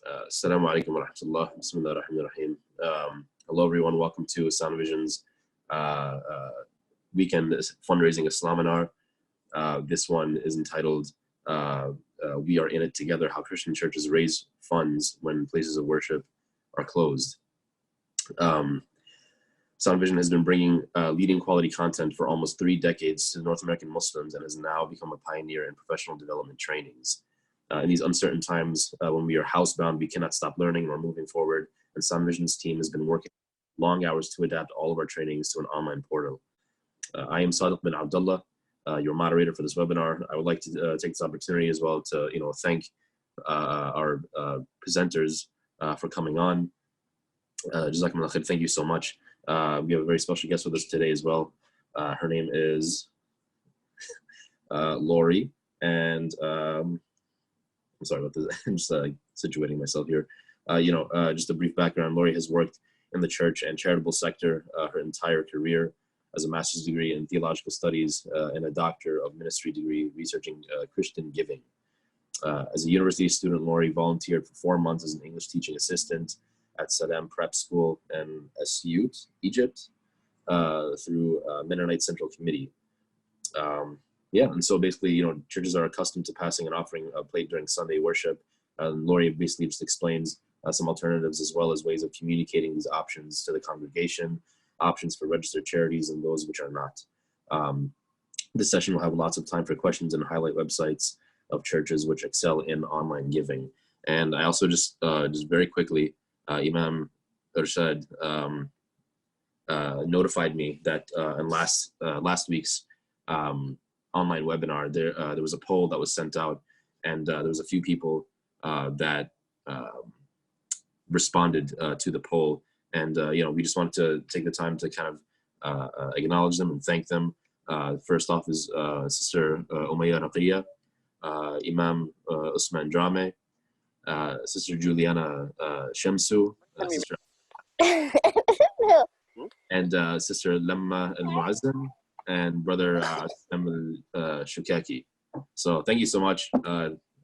Assalamu alaikum wa rahmatullah. Bismillah ar-Rahman ar-Rahim. Hello, everyone. Welcome to Sound Vision's weekend fundraising Islaminar. This one is entitled We Are In It Together, How Christian Churches Raise Funds When Places of Worship Are Closed. Sound Vision has been bringing leading quality content for almost 3 decades to North American Muslims and has now become a pioneer in professional development trainings. In these uncertain times, when we are housebound, we cannot stop learning or moving forward, and Sound Vision's team has been working long hours to adapt all of our trainings to an online portal. I am Sadiq bin Abdullah, your moderator for this webinar. I would like to take this opportunity as well to thank our presenters for coming on. Jazakumullah khair, thank you so much. We have a very special guest with us today as well. Her name is Lori, and I'm sorry about this. I'm just situating myself here. Just a brief background. Lori has worked in the church and charitable sector her entire career, as a master's degree in theological studies and a doctor of ministry degree researching Christian giving. As a university student, Lori volunteered for 4 months as an English teaching assistant at Saddam Prep School in Asyut, Egypt, through Mennonite Central Committee. And so basically, churches are accustomed to passing and offering a plate during Sunday worship. Lori basically just explains some alternatives as well as ways of communicating these options to the congregation, options for registered charities and those which are not. This session will have lots of time for questions and highlight websites of churches which excel in online giving. And I also just very quickly, Imam Irshad notified me that in last week's online webinar, there was a poll that was sent out, and there was a few people that responded to the poll, and we just wanted to take the time to kind of acknowledge them and thank them. First off is Sister Umayya Raqiya, Imam Usman Drame, Sister Juliana Shamsu, Sister and Sister Lemma Al-Muazzam, and Brother Sam Al-Shukaki. So thank you so much.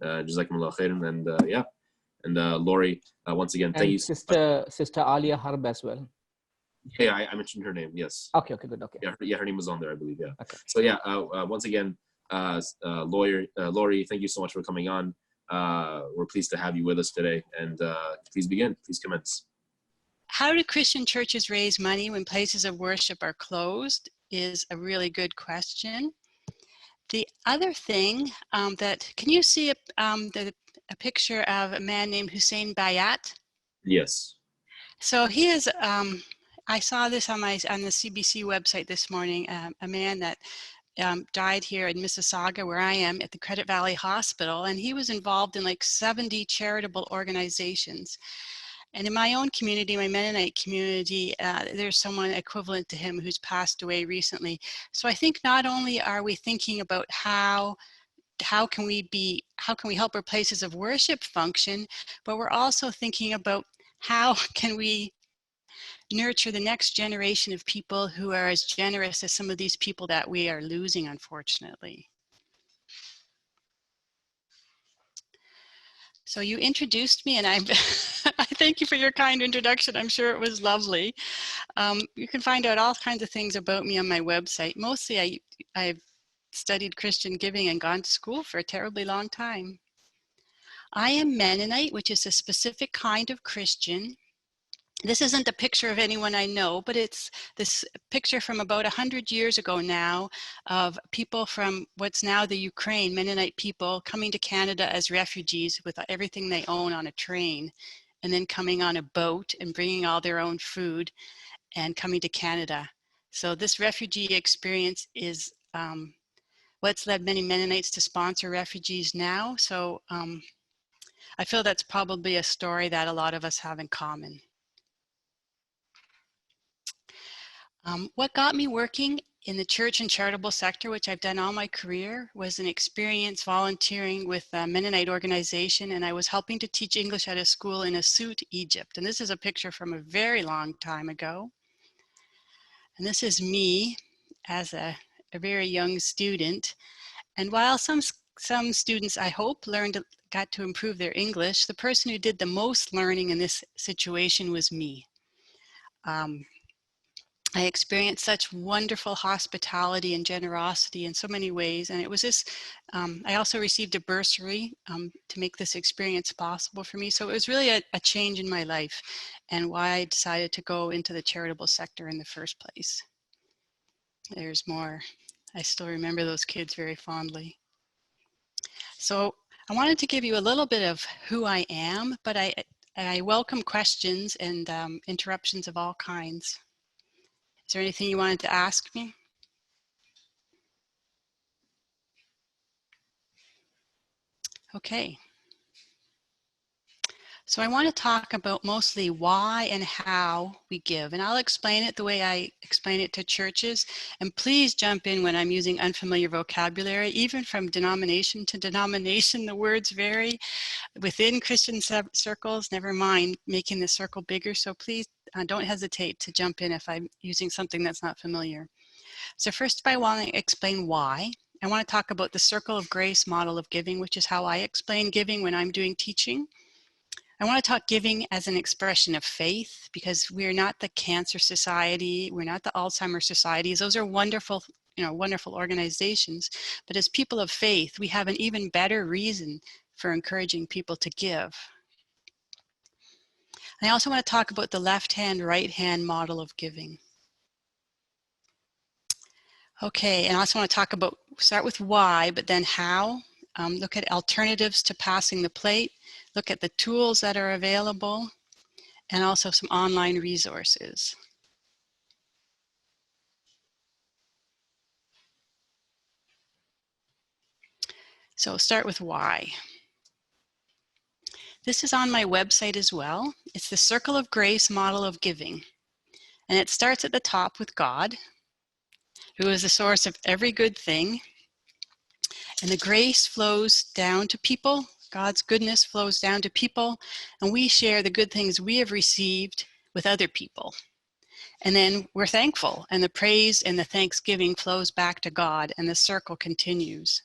Jazakumullah khairan, and Lori, once again, thank you. Sister Alia Harb as well. Yeah, I mentioned her name, yes. Okay, good, okay. Yeah, her name was on there, I believe, yeah. Okay. So yeah, once again, Lori, thank you so much for coming on. We're pleased to have you with us today, and please begin, please commence. How do Christian churches raise money when places of worship are closed is a really good question. The other thing can you see a picture of a man named Hussein Bayat? Yes. So he is, I saw this on the CBC website this morning, a man that died here in Mississauga, where I am, at the Credit Valley Hospital, and he was involved in like 70 charitable organizations. And in my own community, my Mennonite community, there's someone equivalent to him who's passed away recently. So I think not only are we thinking about how can we help our places of worship function, but we're also thinking about how can we nurture the next generation of people who are as generous as some of these people that we are losing, unfortunately. So you introduced me, and I thank you for your kind introduction. I'm sure it was lovely. You can find out all kinds of things about me on my website. Mostly I've studied Christian giving and gone to school for a terribly long time. I am Mennonite, which is a specific kind of Christian. This isn't a picture of anyone I know, but it's this picture from about 100 years ago now of people from what's now the Ukraine, Mennonite people, coming to Canada as refugees with everything they own on a train, and then coming on a boat and bringing all their own food and coming to Canada. So this refugee experience is what's led many Mennonites to sponsor refugees now. So I feel that's probably a story that a lot of us have in common. What got me working in the church and charitable sector, which I've done all my career, was an experience volunteering with a Mennonite organization, and I was helping to teach English at a school in Asyut, Egypt. And this is a picture from a very long time ago. And this is me as a very young student. And while some some students, I hope, got to improve their English. The person who did the most learning in this situation was me. I experienced such wonderful hospitality and generosity in so many ways. And it was this, I also received a bursary to make this experience possible for me. So it was really a change in my life and why I decided to go into the charitable sector in the first place. There's more. I still remember those kids very fondly. So I wanted to give you a little bit of who I am, but I welcome questions and interruptions of all kinds. Is there anything you wanted to ask me? Okay. So I want to talk about mostly why and how we give, and I'll explain it the way I explain it to churches. And please jump in when I'm using unfamiliar vocabulary. Even from denomination to denomination, the words vary. Within Christian circles, never mind making the circle bigger. So please don't hesitate to jump in if I'm using something that's not familiar. So first, I want to explain why. I want to talk about the circle of grace model of giving, which is how I explain giving when I'm doing teaching. I want to talk giving as an expression of faith, because we're not the Cancer Society, we're not the Alzheimer's Societies. Those are wonderful, wonderful organizations. But as people of faith, we have an even better reason for encouraging people to give. And I also want to talk about the left-hand, right-hand model of giving. Okay, and I also want to start with why, but then how. Look at alternatives to passing the plate, look at the tools that are available, and also some online resources. So start with why. This is on my website as well. It's the Circle of Grace model of giving. And it starts at the top with God, who is the source of every good thing. And the grace flows down to people. God's goodness flows down to people. And we share the good things we have received with other people. And then we're thankful. And the praise and the thanksgiving flows back to God. And the circle continues.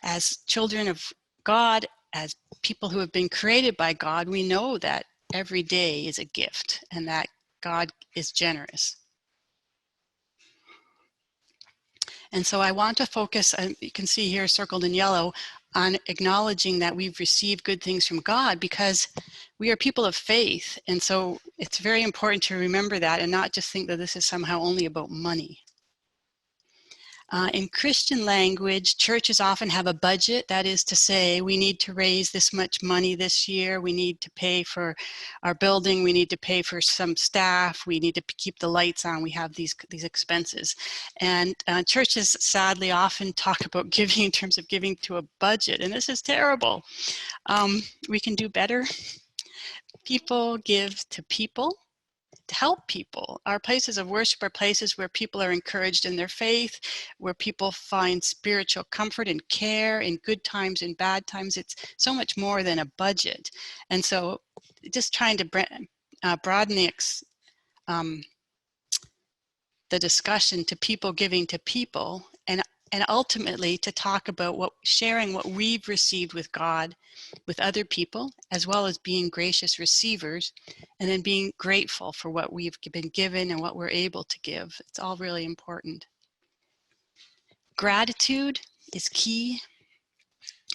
As children of God, as people who have been created by God, we know that every day is a gift and that God is generous. And so I want to focus, you can see here circled in yellow, on acknowledging that we've received good things from God, because we are people of faith. And so it's very important to remember that and not just think that this is somehow only about money. In Christian language, churches often have a budget. That is to say, we need to raise this much money this year. We need to pay for our building. We need to pay for some staff. We need to keep the lights on. We have these expenses. And churches sadly often talk about giving in terms of giving to a budget. And this is terrible. We can do better. People give to people, to help people. Our places of worship are places where people are encouraged in their faith, where people find spiritual comfort and care in good times and bad times. It's so much more than a budget. And so just trying to broaden the discussion to people giving to people, and ultimately to talk about sharing what we've received with God with other people, as well as being gracious receivers, and then being grateful for what we've been given and what we're able to give. It's all really important. Gratitude is key.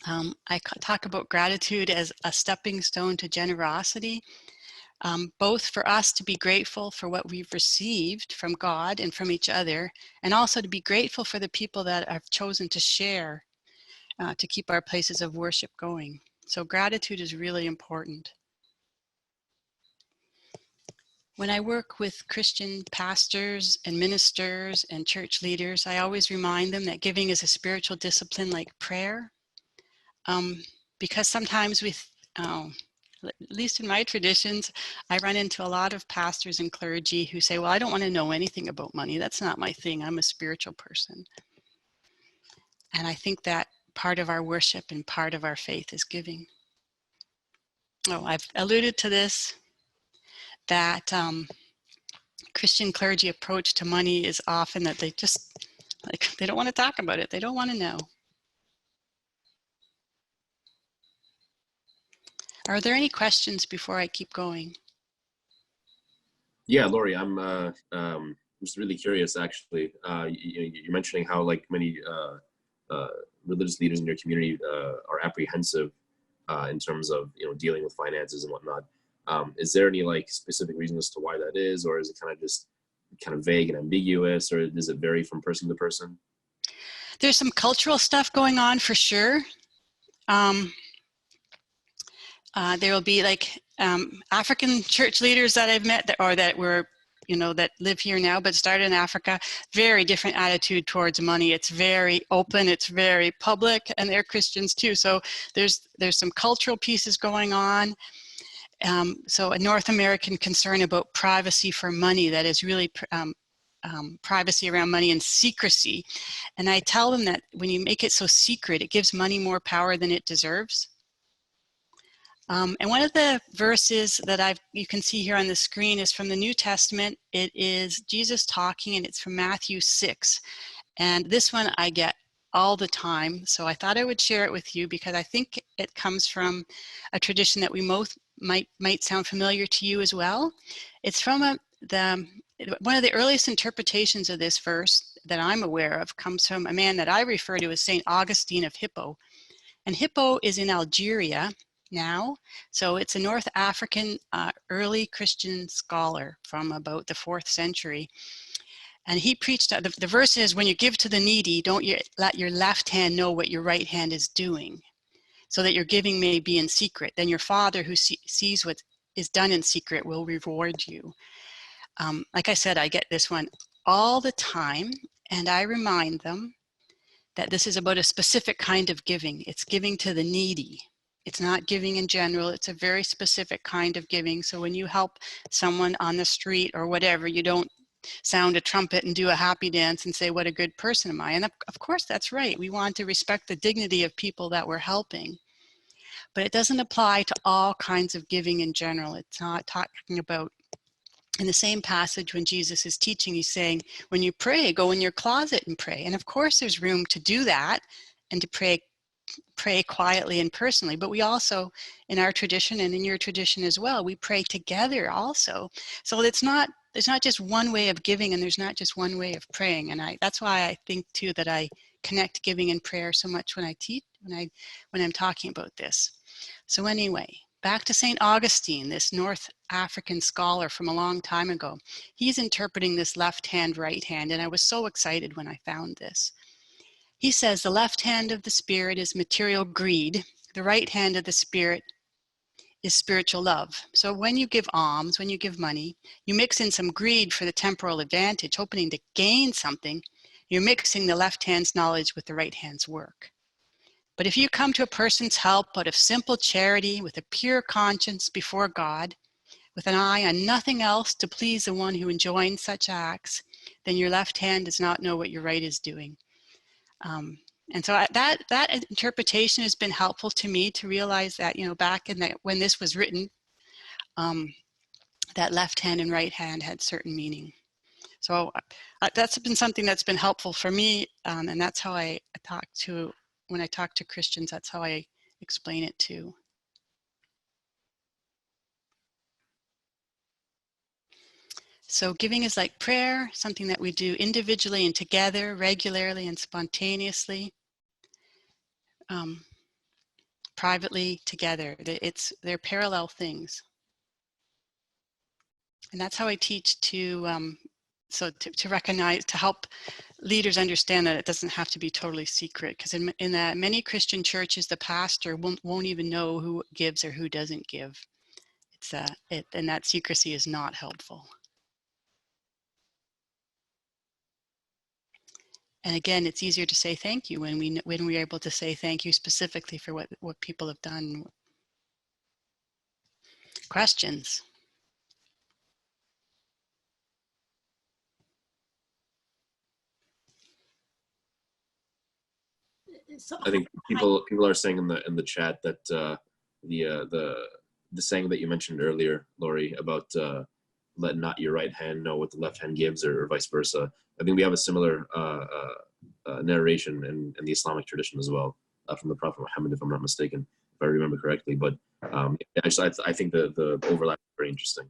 I talk about gratitude as a stepping stone to generosity. Both for us to be grateful for what we've received from God and from each other, and also to be grateful for the people that have chosen to share to keep our places of worship going. So gratitude is really important. When I work with Christian pastors and ministers and church leaders, I always remind them that giving is a spiritual discipline like prayer. Because sometimes at least in my traditions, I run into a lot of pastors and clergy who say, well, I don't want to know anything about money. That's not my thing. I'm a spiritual person. And I think that part of our worship and part of our faith is giving. Oh, I've alluded to this, that Christian clergy approach to money is often that they just Like, they don't want to talk about it. They don't want to know. Are there any questions before I keep going? Yeah, Lori, I'm just really curious, actually. You're mentioning how like many religious leaders in your community are apprehensive in terms of dealing with finances and whatnot. Is there any like specific reason as to why that is, or is it kind of vague and ambiguous, or does it vary from person to person? There's some cultural stuff going on for sure. There will be like African church leaders that I've met that were, that live here now, but started in Africa. Very different attitude towards money. It's very open. It's very public, and they're Christians too. So there's some cultural pieces going on. So a North American concern about privacy for money that is really privacy around money and secrecy. And I tell them that when you make it so secret, it gives money more power than it deserves. And one of the verses that you can see here on the screen is from the New Testament. It is Jesus talking, and it's from Matthew 6. And this one I get all the time. So I thought I would share it with you because I think it comes from a tradition that we both might sound familiar to you as well. It's from one of the earliest interpretations of this verse that I'm aware of comes from a man that I refer to as St. Augustine of Hippo. And Hippo is in Algeria now. So it's a North African early Christian scholar from about the 4th century. And he preached, the verse is, when you give to the needy, don't you let your left hand know what your right hand is doing, so that your giving may be in secret. Then your Father who sees what is done in secret will reward you. Like I said, I get this one all the time, and I remind them that this is about a specific kind of giving. It's giving to the needy. It's not giving in general. It's a very specific kind of giving. So when you help someone on the street or whatever, you don't sound a trumpet and do a happy dance and say, what a good person am I? And of course, that's right. We want to respect the dignity of people that we're helping. But it doesn't apply to all kinds of giving in general. It's not talking about, in the same passage when Jesus is teaching, he's saying, when you pray, go in your closet and pray. And of course, there's room to do that and to pray quietly and personally, but we also, in our tradition and in your tradition as well, we pray together also. So there's not just one way of giving, and there's not just one way of praying. And that's why I think too that I connect giving and prayer so much when I teach, when I'm talking about this. So anyway, back to St. Augustine, this North African scholar from a long time ago. He's interpreting this left hand, right hand, and I was so excited when I found this. He says the left hand of the Spirit is material greed. The right hand of the Spirit is spiritual love. So when you give alms, when you give money, you mix in some greed for the temporal advantage, hoping to gain something. You're mixing the left hand's knowledge with the right hand's work. But if you come to a person's help out of simple charity, with a pure conscience before God, with an eye on nothing else to please the one who enjoins such acts, then your left hand does not know what your right is doing. And so that interpretation has been helpful to me to realize that, back in when this was written, that left hand and right hand had certain meaning. So that's been something that's been helpful for me, and that's how when I talk to Christians, that's how I explain it too. So giving is like prayer, something that we do individually and together, regularly and spontaneously, privately together. They're parallel things. And that's how I teach to recognize, to help leaders understand that it doesn't have to be totally secret. Because in many Christian churches, the pastor won't even know who gives or who doesn't give. And that secrecy is not helpful. And again, it's easier to say thank you when we're able to say thank you specifically for what people have done. Questions? I think people are saying in the chat that the saying that you mentioned earlier, Lori, about let not your right hand know what the left hand gives, or vice versa. I think we have a similar narration in the Islamic tradition as well, from the Prophet Muhammad, if I'm not mistaken, if I remember correctly. But I think the overlap is very interesting.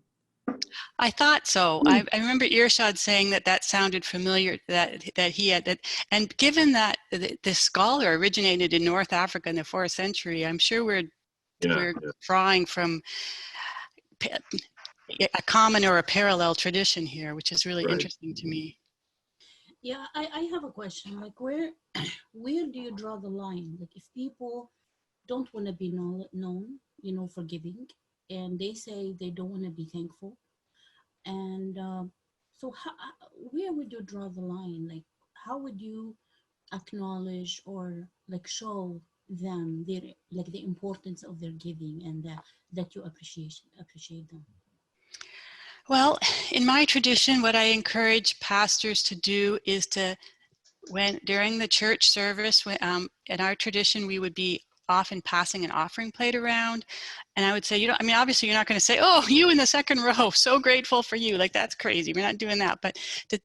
I thought so. I remember Irshad saying that sounded familiar, that he had that. And given that this scholar originated in North Africa in the 4th century, I'm sure we're drawing from a common or a parallel tradition here, which is really interesting to me. Yeah, I have a question. Like, where do you draw the line? Like, if people don't want to be known, for giving, and they say they don't want to be thankful, and so where would you draw the line? Like, how would you acknowledge or like show them the importance of their giving, and that you appreciate them? Well, in my tradition, what I encourage pastors to do is to, during the church service, in our tradition, we would be often passing an offering plate around. And I would say, obviously you're not going to say, oh, you in the second row, so grateful for you. Like, that's crazy. We're not doing that. But to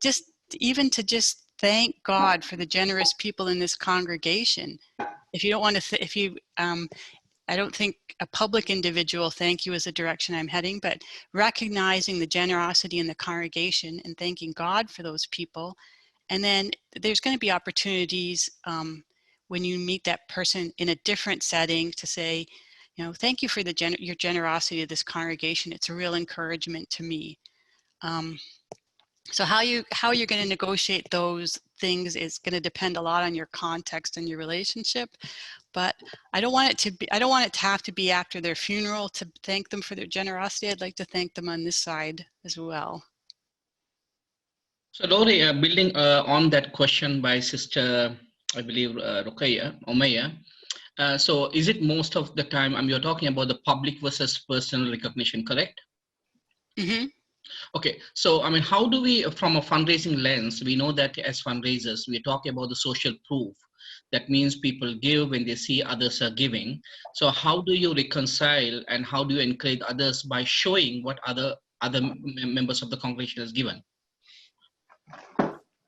just thank God for the generous people in this congregation. If you don't want to, I don't think a public individual thank you is the direction I'm heading, but recognizing the generosity in the congregation and thanking God for those people. And then there's going to be opportunities when you meet that person in a different setting to say, thank you for your generosity to this congregation. It's a real encouragement to me. So how you're going to negotiate those things is going to depend a lot on your context and your relationship. But I don't want it to have to be after their funeral to thank them for their generosity. I'd like to thank them on this side as well. So Lori, building on that question by Sister, I believe, Umayya, so is it most of the time, you're talking about the public versus personal recognition, correct? Mm-hmm. Okay, so how do we, from a fundraising lens, we know that as fundraisers, we talk about the social proof. That means people give when they see others are giving. So how do you reconcile and how do you encourage others by showing what other members of the congregation has given?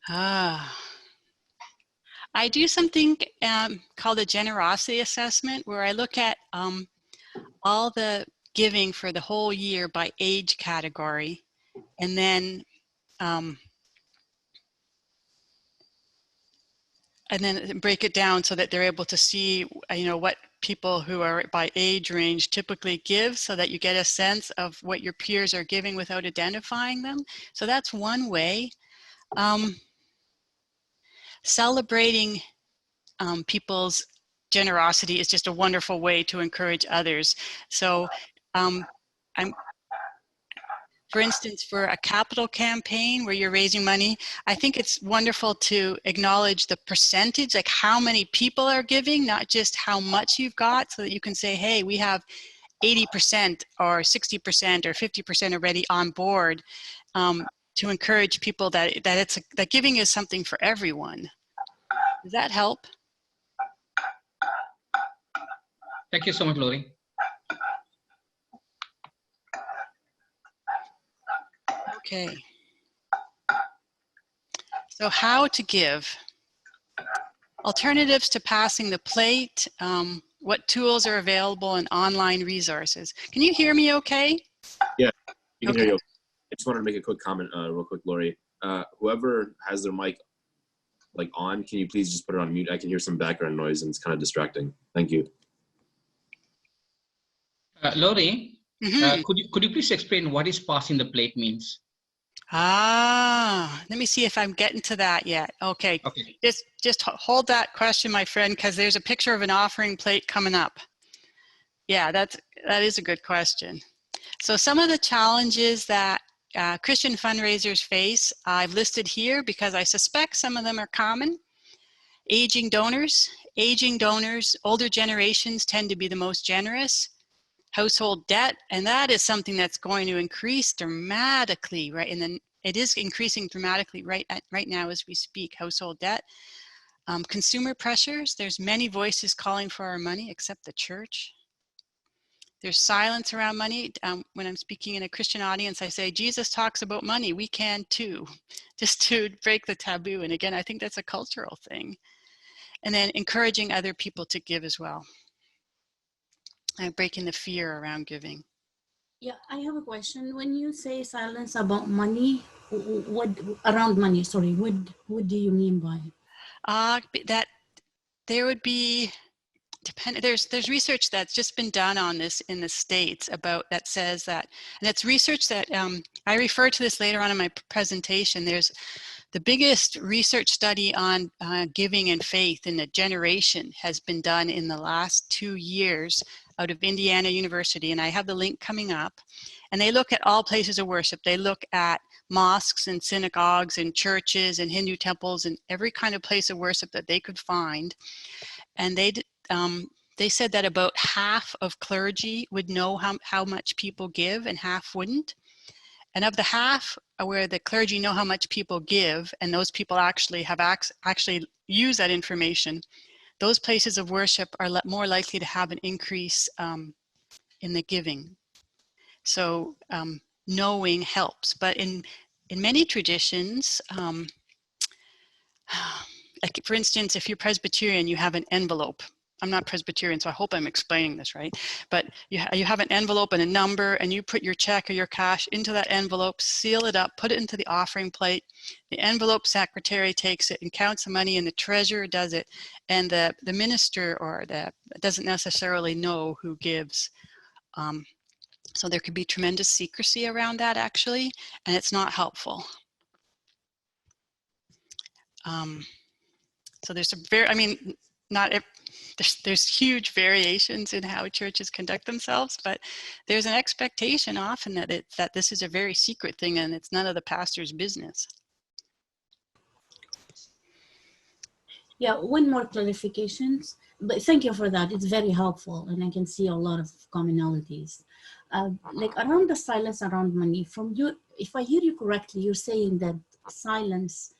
I do something called a generosity assessment, where I look at all the giving for the whole year by age category, and then break it down so that they're able to see, what people who are by age range typically give, so that you get a sense of what your peers are giving without identifying them. So that's one way. Celebrating people's generosity is just a wonderful way to encourage others. So for instance, for a capital campaign where you're raising money, I think it's wonderful to acknowledge the percentage, like how many people are giving, not just how much you've got, so that you can say, hey, we have 80% or 60% or 50% already on board, to encourage people that giving is something for everyone. Does that help? Thank you so much, Lori. Okay. So how to give. Alternatives to passing the plate. What tools are available and online resources. Can you hear me okay? Yeah, you can hear you. I just wanted to make a quick comment real quick, Lori. Whoever has their mic on, can you please just put it on mute? I can hear some background noise and it's kind of distracting. Thank you. Lori, could you please explain what is passing the plate means? Let me see if I'm getting to that yet. Okay. Just hold that question, my friend, because there's a picture of an offering plate coming up. Yeah, that is a good question. So some of the challenges that Christian fundraisers face, I've listed here because I suspect some of them are common. Aging donors, older generations tend to be the most generous. Household debt, and that is something that's going to increase dramatically, right? And then it is increasing dramatically right now as we speak. Household debt, consumer pressures. There's many voices calling for our money, except the church. there's silence around money. When I'm speaking in a Christian audience, I say, Jesus talks about money. We can too, just to break the taboo. And again, I think that's a cultural thing. And then encouraging other people to give as well. And breaking the fear around giving. Yeah, I have a question. When you say silence about money, what around money? Sorry, what do you mean by it? That there would be there's research that's just been done on this in the States about that says that, and it's research that I refer to this later on in my presentation. There's the biggest research study on giving and faith in a generation has been done in the last 2 years out of Indiana University, and I have the link coming up. And they look at all places of worship. They look at mosques and synagogues and churches and Hindu temples and every kind of place of worship that they could find. And they said that about half of clergy would know how much people give and half wouldn't. And of the half where the clergy know how much people give and those people actually have actually use that information, those places of worship are more likely to have an increase in the giving. So knowing helps. But in many traditions, like for instance, if you're Presbyterian, you have an envelope. I'm not Presbyterian, so I hope I'm explaining this right. But you have an envelope and a number, and you put your check or your cash into that envelope, seal it up, put it into the offering plate. The envelope secretary takes it and counts the money, and the treasurer does it. And the minister doesn't necessarily know who gives. So there could be tremendous secrecy around that, actually, and it's not helpful. So there's there's huge variations in how churches conduct themselves, but there's an expectation often that this is a very secret thing and it's none of the pastor's business. Yeah, one more clarifications, but thank you for that. It's very helpful, and I can see a lot of commonalities. Like around the silence around money, from you, if I hear you correctly, you're saying that silence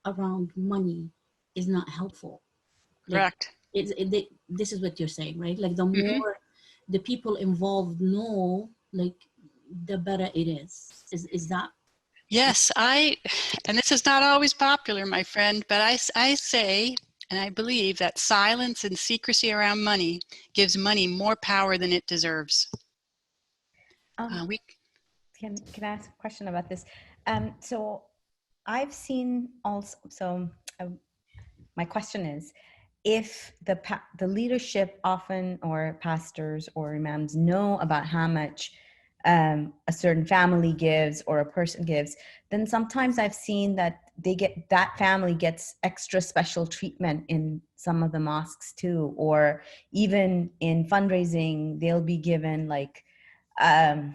around money is not helpful. Like, correct. This is what you're saying, right? Like the more the people involved know, like the better it is. Is that? Yes, and this is not always popular, my friend, but I say, and I believe that silence and secrecy around money gives money more power than it deserves. Can I ask a question about this? So I've seen also, my question is, if the leadership often, or pastors or imams, know about how much a certain family gives or a person gives, then sometimes I've seen that that family gets extra special treatment in some of the mosques too, or even in fundraising, they'll be given like, I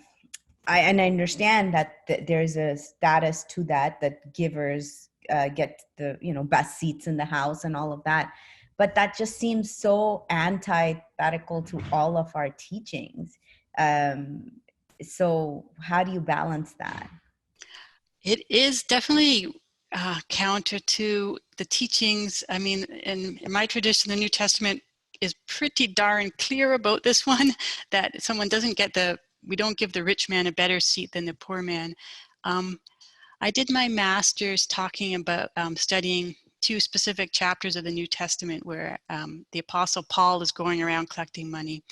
understand that there's a status to that givers get the best seats in the house and all of that, but that just seems so antithetical to all of our teachings. So how do you balance that? It is definitely counter to the teachings. I mean, in my tradition, the New Testament is pretty darn clear about this one, that someone doesn't get we don't give the rich man a better seat than the poor man. I did my master's talking about studying 2 specific chapters of the New Testament where the Apostle Paul is going around collecting money.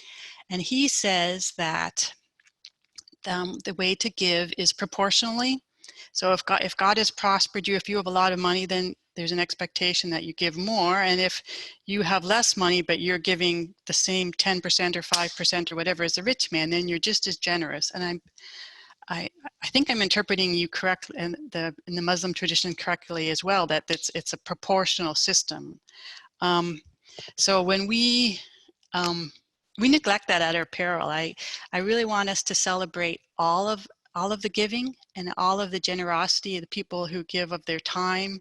And he says that the way to give is proportionally. So if God has prospered you, if you have a lot of money, then there's an expectation that you give more. And if you have less money, but you're giving the same 10% or 5% or whatever as a rich man, then you're just as generous. And I think I'm interpreting you correctly, and in the Muslim tradition correctly as well, that it's a proportional system. So when we neglect that at our peril. I really want us to celebrate all of the giving and all of the generosity of the people who give of their time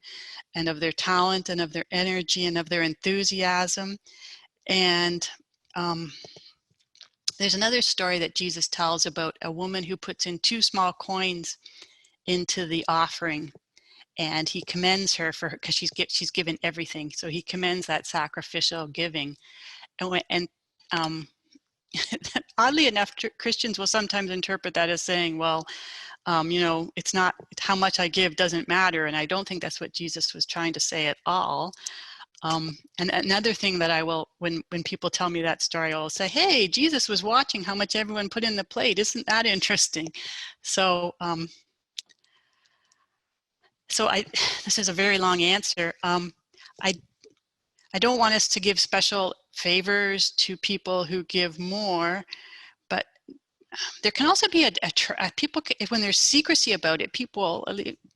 and of their talent and of their energy and of their enthusiasm. And there's another story that Jesus tells about a woman who puts in 2 small coins into the offering, and he commends her because she's given everything. So he commends that sacrificial giving, and oddly enough, Christians will sometimes interpret that as saying, well, it's not how much I give doesn't matter. And I don't think that's what Jesus was trying to say at all. And another thing that I will, when people tell me that story, I'll say, hey, Jesus was watching how much everyone put in the plate. Isn't that interesting? So, this is a very long answer. I don't want us to give special favors to people who give more, but there can also be people, when there's secrecy about it, people,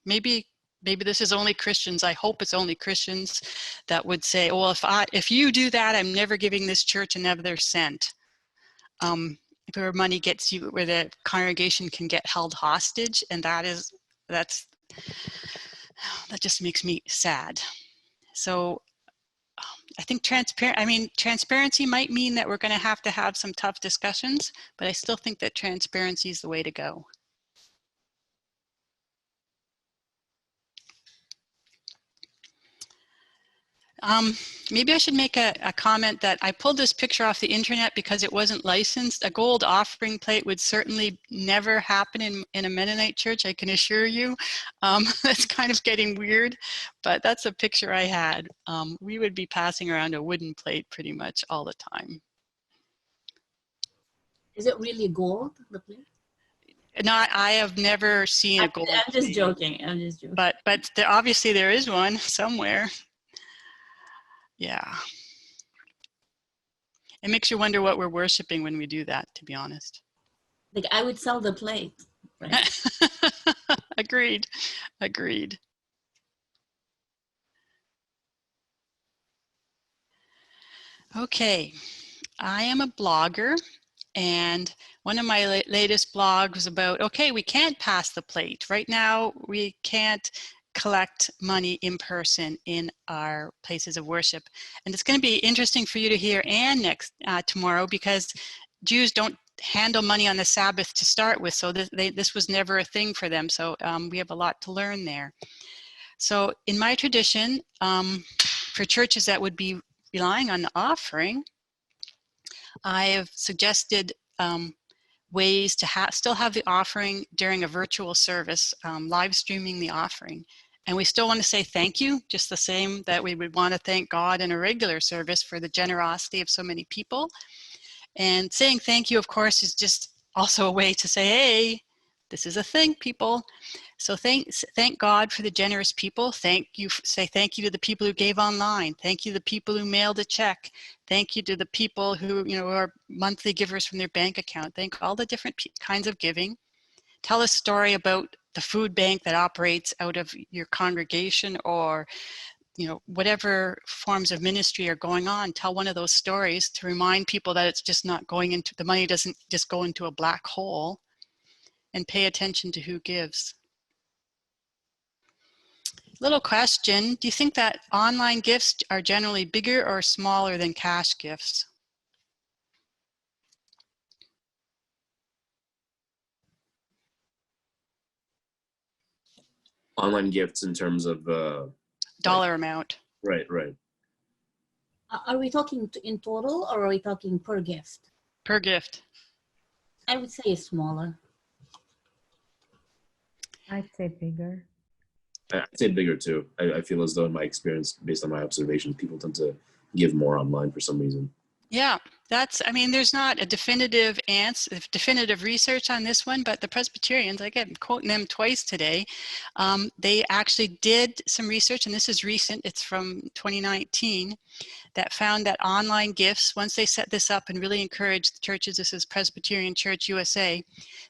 maybe this is only Christians. I hope it's only Christians that would say, well, if you do that, I'm never giving this church another cent. Where money gets you, where the congregation can get held hostage, and that just makes me sad. So I think transparency might mean that we're going to have some tough discussions, but I still think that transparency is the way to go. Maybe I should make a comment that I pulled this picture off the internet because it wasn't licensed. A gold offering plate would certainly never happen in a Mennonite church, I can assure you. That's kind of getting weird, but that's a picture I had. We would be passing around a wooden plate pretty much all the time. Is it really gold, the plate? No, I have never seen a gold plate. I'm just joking. But obviously there is one somewhere. Yeah. It makes you wonder what we're worshiping when we do that, to be honest. Like, I would sell the plate, right? Agreed. Okay, I am a blogger, and one of my latest blogs was about, okay, we can't pass the plate. Right now, we can't collect money in person in our places of worship. And it's going to be interesting for you to hear Anne tomorrow, because Jews don't handle money on the Sabbath to start with. So this was never a thing for them. So we have a lot to learn there. So in my tradition, for churches that would be relying on the offering, I have suggested ways to still have the offering during a virtual service, live streaming the offering. And we still want to say thank you, just the same that we would want to thank God in a regular service for the generosity of so many people. And saying thank you, of course, is just also a way to say, hey, this is a thing, people. So thank God for the generous people. Say thank you to the people who gave online. Thank you to the people who mailed a check. Thank you to the people who are monthly givers from their bank account. Thank all the different kinds of giving. Tell a story about the food bank that operates out of your congregation, or whatever forms of ministry are going on. Tell one of those stories to remind people that it's just not going into, the money doesn't just go into a black hole, and pay attention to who gives. Little question, do you think that online gifts are generally bigger or smaller than cash gifts? Online gifts in terms of dollar amount. Right. Are we talking in total, or are we talking per gift? Per gift. I would say smaller. I'd say bigger. I'd say bigger too. I feel as though in my experience, based on my observations, people tend to give more online for some reason. Yeah, there's not a definitive research on this one, but the Presbyterians, I'm quoting them twice today, they actually did some research, and this is recent, it's from 2019, that found that online gifts, once they set this up and really encouraged the churches, this is Presbyterian Church USA,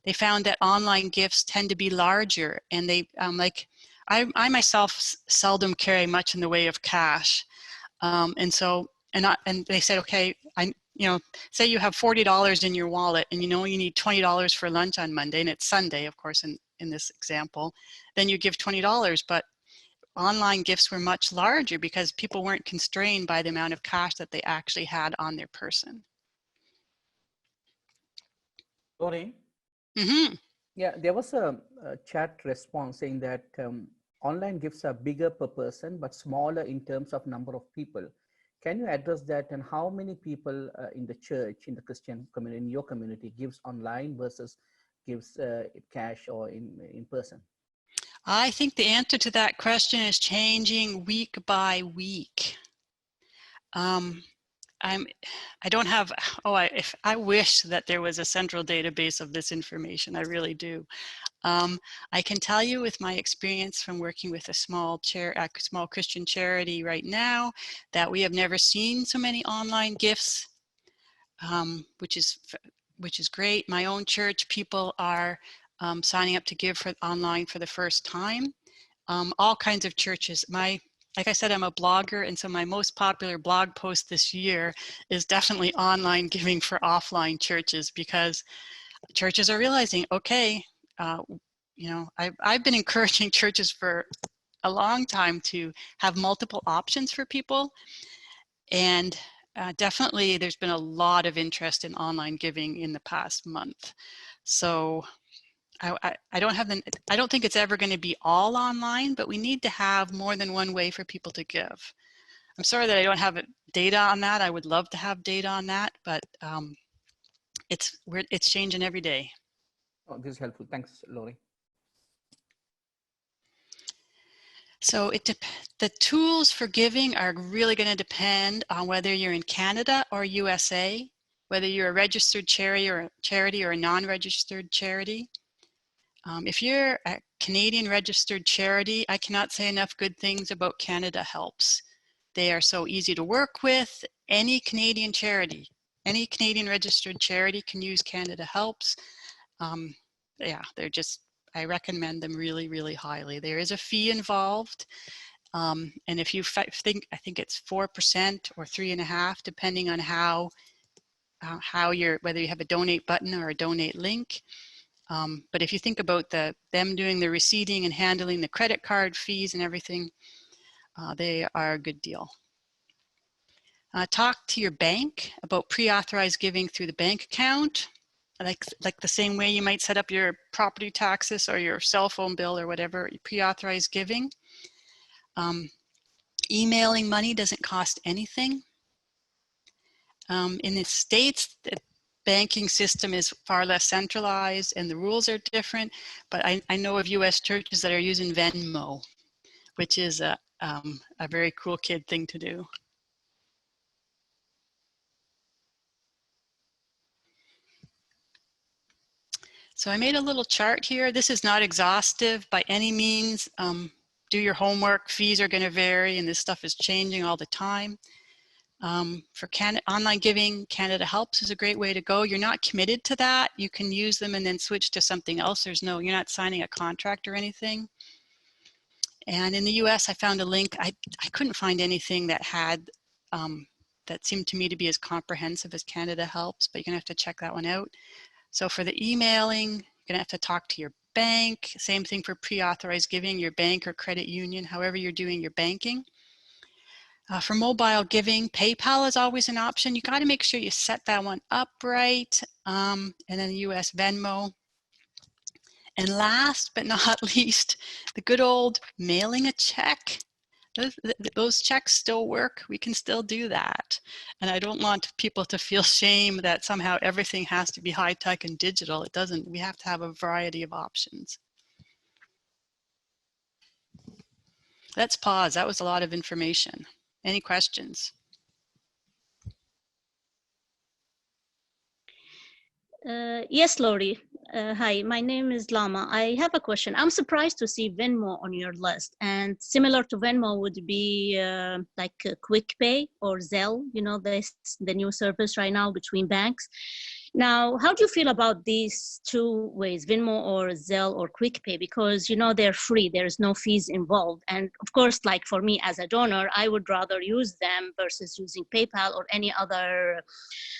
they found that online gifts tend to be larger, and they, I myself seldom carry much in the way of cash, and they said, okay, say you have $40 in your wallet, and you need $20 for lunch on Monday, and it's Sunday, of course, in this example, then you give $20. But online gifts were much larger because people weren't constrained by the amount of cash that they actually had on their person. Lori? Mm-hmm. Yeah, there was a chat response saying that online gifts are bigger per person, but smaller in terms of number of people. Can you address that, and how many people in the church, in the Christian community, in your community, gives online versus gives cash or in person? I think the answer to that question is changing week by week. I don't have, I wish that there was a central database of this information. I really do. I can tell you with my experience from working with a small Christian charity right now, that we have never seen so many online gifts, which is great. My own church, people are signing up to give online for the first time. All kinds of churches. Like I said, I'm a blogger, and so my most popular blog post this year is definitely online giving for offline churches, because churches are realizing, okay, you know, I've been encouraging churches for a long time to have multiple options for people, and definitely there's been a lot of interest in online giving in the past month. So I don't think it's ever going to be all online, but we need to have more than one way for people to give. I'm sorry that I don't have data on that. I would love to have data on that, but it's changing every day. Oh, this is helpful. Thanks, Lori. So the tools for giving are really going to depend on whether you're in Canada or USA, whether you're a registered charity or a non-registered charity. If you're a Canadian registered charity, I cannot say enough good things about Canada Helps. They are so easy to work with. Any Canadian charity, any Canadian registered charity can use Canada Helps. Yeah, I recommend them really, really highly. There is a fee involved. And if you I think it's 4% or 3.5%, depending on whether you have a donate button or a donate link. But if you think about them doing the receipting and handling the credit card fees and everything, they are a good deal. Talk to your bank about pre-authorized giving through the bank account, like the same way you might set up your property taxes or your cell phone bill or whatever, pre-authorized giving. Emailing money doesn't cost anything. In the States, the banking system is far less centralized and the rules are different, but I know of US churches that are using Venmo, which is a very cool kid thing to do. So I made a little chart here. This is not exhaustive by any means. Do your homework. Fees are going to vary, and this stuff is changing all the time. For online giving, Canada Helps is a great way to go. You're not committed to that. You can use them and then switch to something else. You're not signing a contract or anything. And in the US, I found a link. I couldn't find anything that had, that seemed to me to be as comprehensive as Canada Helps, but you're gonna have to check that one out. So for the emailing, you're gonna have to talk to your bank. Same thing for pre-authorized giving, your bank or credit union, however you're doing your banking. For mobile giving, PayPal is always an option. You got to make sure you set that one up right. And then the US Venmo. And last but not least, the good old mailing a check. Those checks still work. We can still do that. And I don't want people to feel shame that somehow everything has to be high tech and digital. It doesn't. We have to have a variety of options. Let's pause. That was a lot of information. Any questions? Yes, Lori. Hi, my name is Lama. I have a question. I'm surprised to see Venmo on your list, and similar to Venmo would be like Quick Pay or Zelle, you know, the new service right now between banks. Now, how do you feel about these two ways, Venmo or Zelle or Quick Pay? Because, you know, they're free, there's no fees involved. And of course, like for me as a donor, I would rather use them versus using PayPal or any other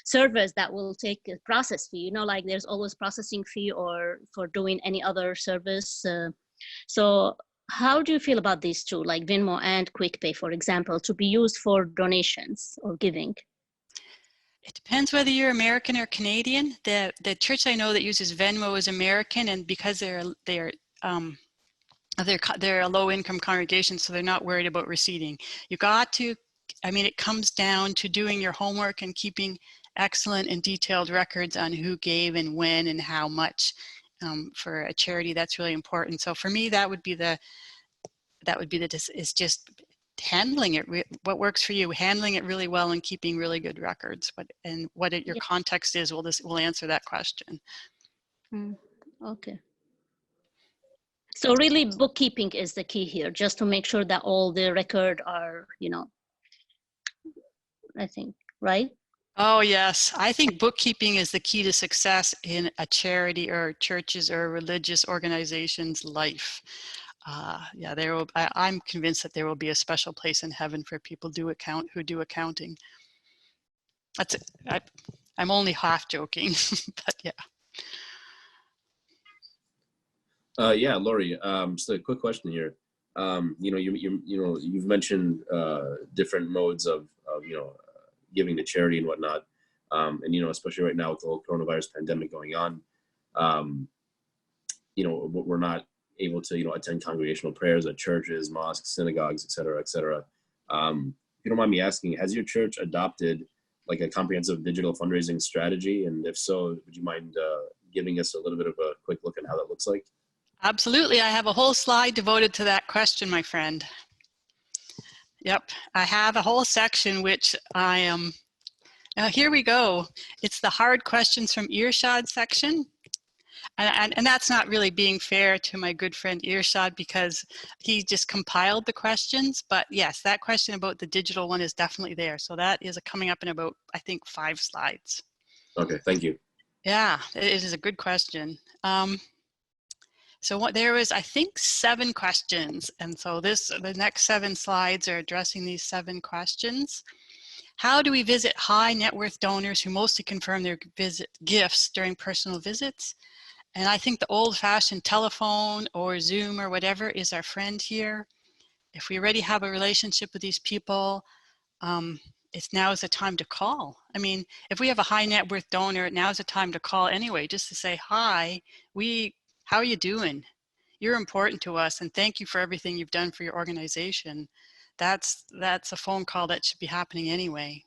service that will take a process fee. You know, like there's always processing fee or for doing any other service. So how do you feel about these two, like Venmo and Quick Pay, for example, to be used for donations or giving? It depends whether you're American or Canadian. The church I know that uses Venmo is American, and because they're a low-income congregation, so they're not worried about receipting. You got to I mean, it comes down to doing your homework and keeping excellent and detailed records on who gave and when and how much for a charity. That's really important. So for me, that would be is just handling it. What works for you, handling it really well and keeping really good records. Your context is, will answer that question. Okay. So really bookkeeping is the key here, just to make sure that all the record are, I think, right? Oh, yes. I think bookkeeping is the key to success in a charity or churches or religious organization's life. I'm convinced that there will be a special place in heaven for people who do accounting. That's it. I'm only half joking, but yeah. Yeah, Lori, just a quick question here. You've mentioned different modes of giving to charity and whatnot. And especially right now with the whole coronavirus pandemic going on, we're not able to attend congregational prayers at churches, mosques, synagogues, et cetera, et cetera. If you don't mind me asking, has your church adopted like a comprehensive digital fundraising strategy? And if so, would you mind giving us a little bit of a quick look at how that looks like? Absolutely. I have a whole slide devoted to that question, my friend. Yep. I have a whole section which I am, here we go. It's the hard questions from Earshad section. And that's not really being fair to my good friend Earshad because he just compiled the questions. But yes, that question about the digital one is definitely there. So that is coming up in about, I think, 5 slides. Okay, thank you. Yeah, it is a good question. So there was, I think, 7 questions. And so the next 7 slides are addressing these 7 questions. How do we visit high net worth donors who mostly confirm their gifts during personal visits? And I think the old-fashioned telephone or Zoom or whatever is our friend here. If we already have a relationship with these people, now is the time to call. I mean, if we have a high net worth donor, now is the time to call anyway, just to say, hi, how are you doing? You're important to us, and thank you for everything you've done for your organization. That's a phone call that should be happening anyway.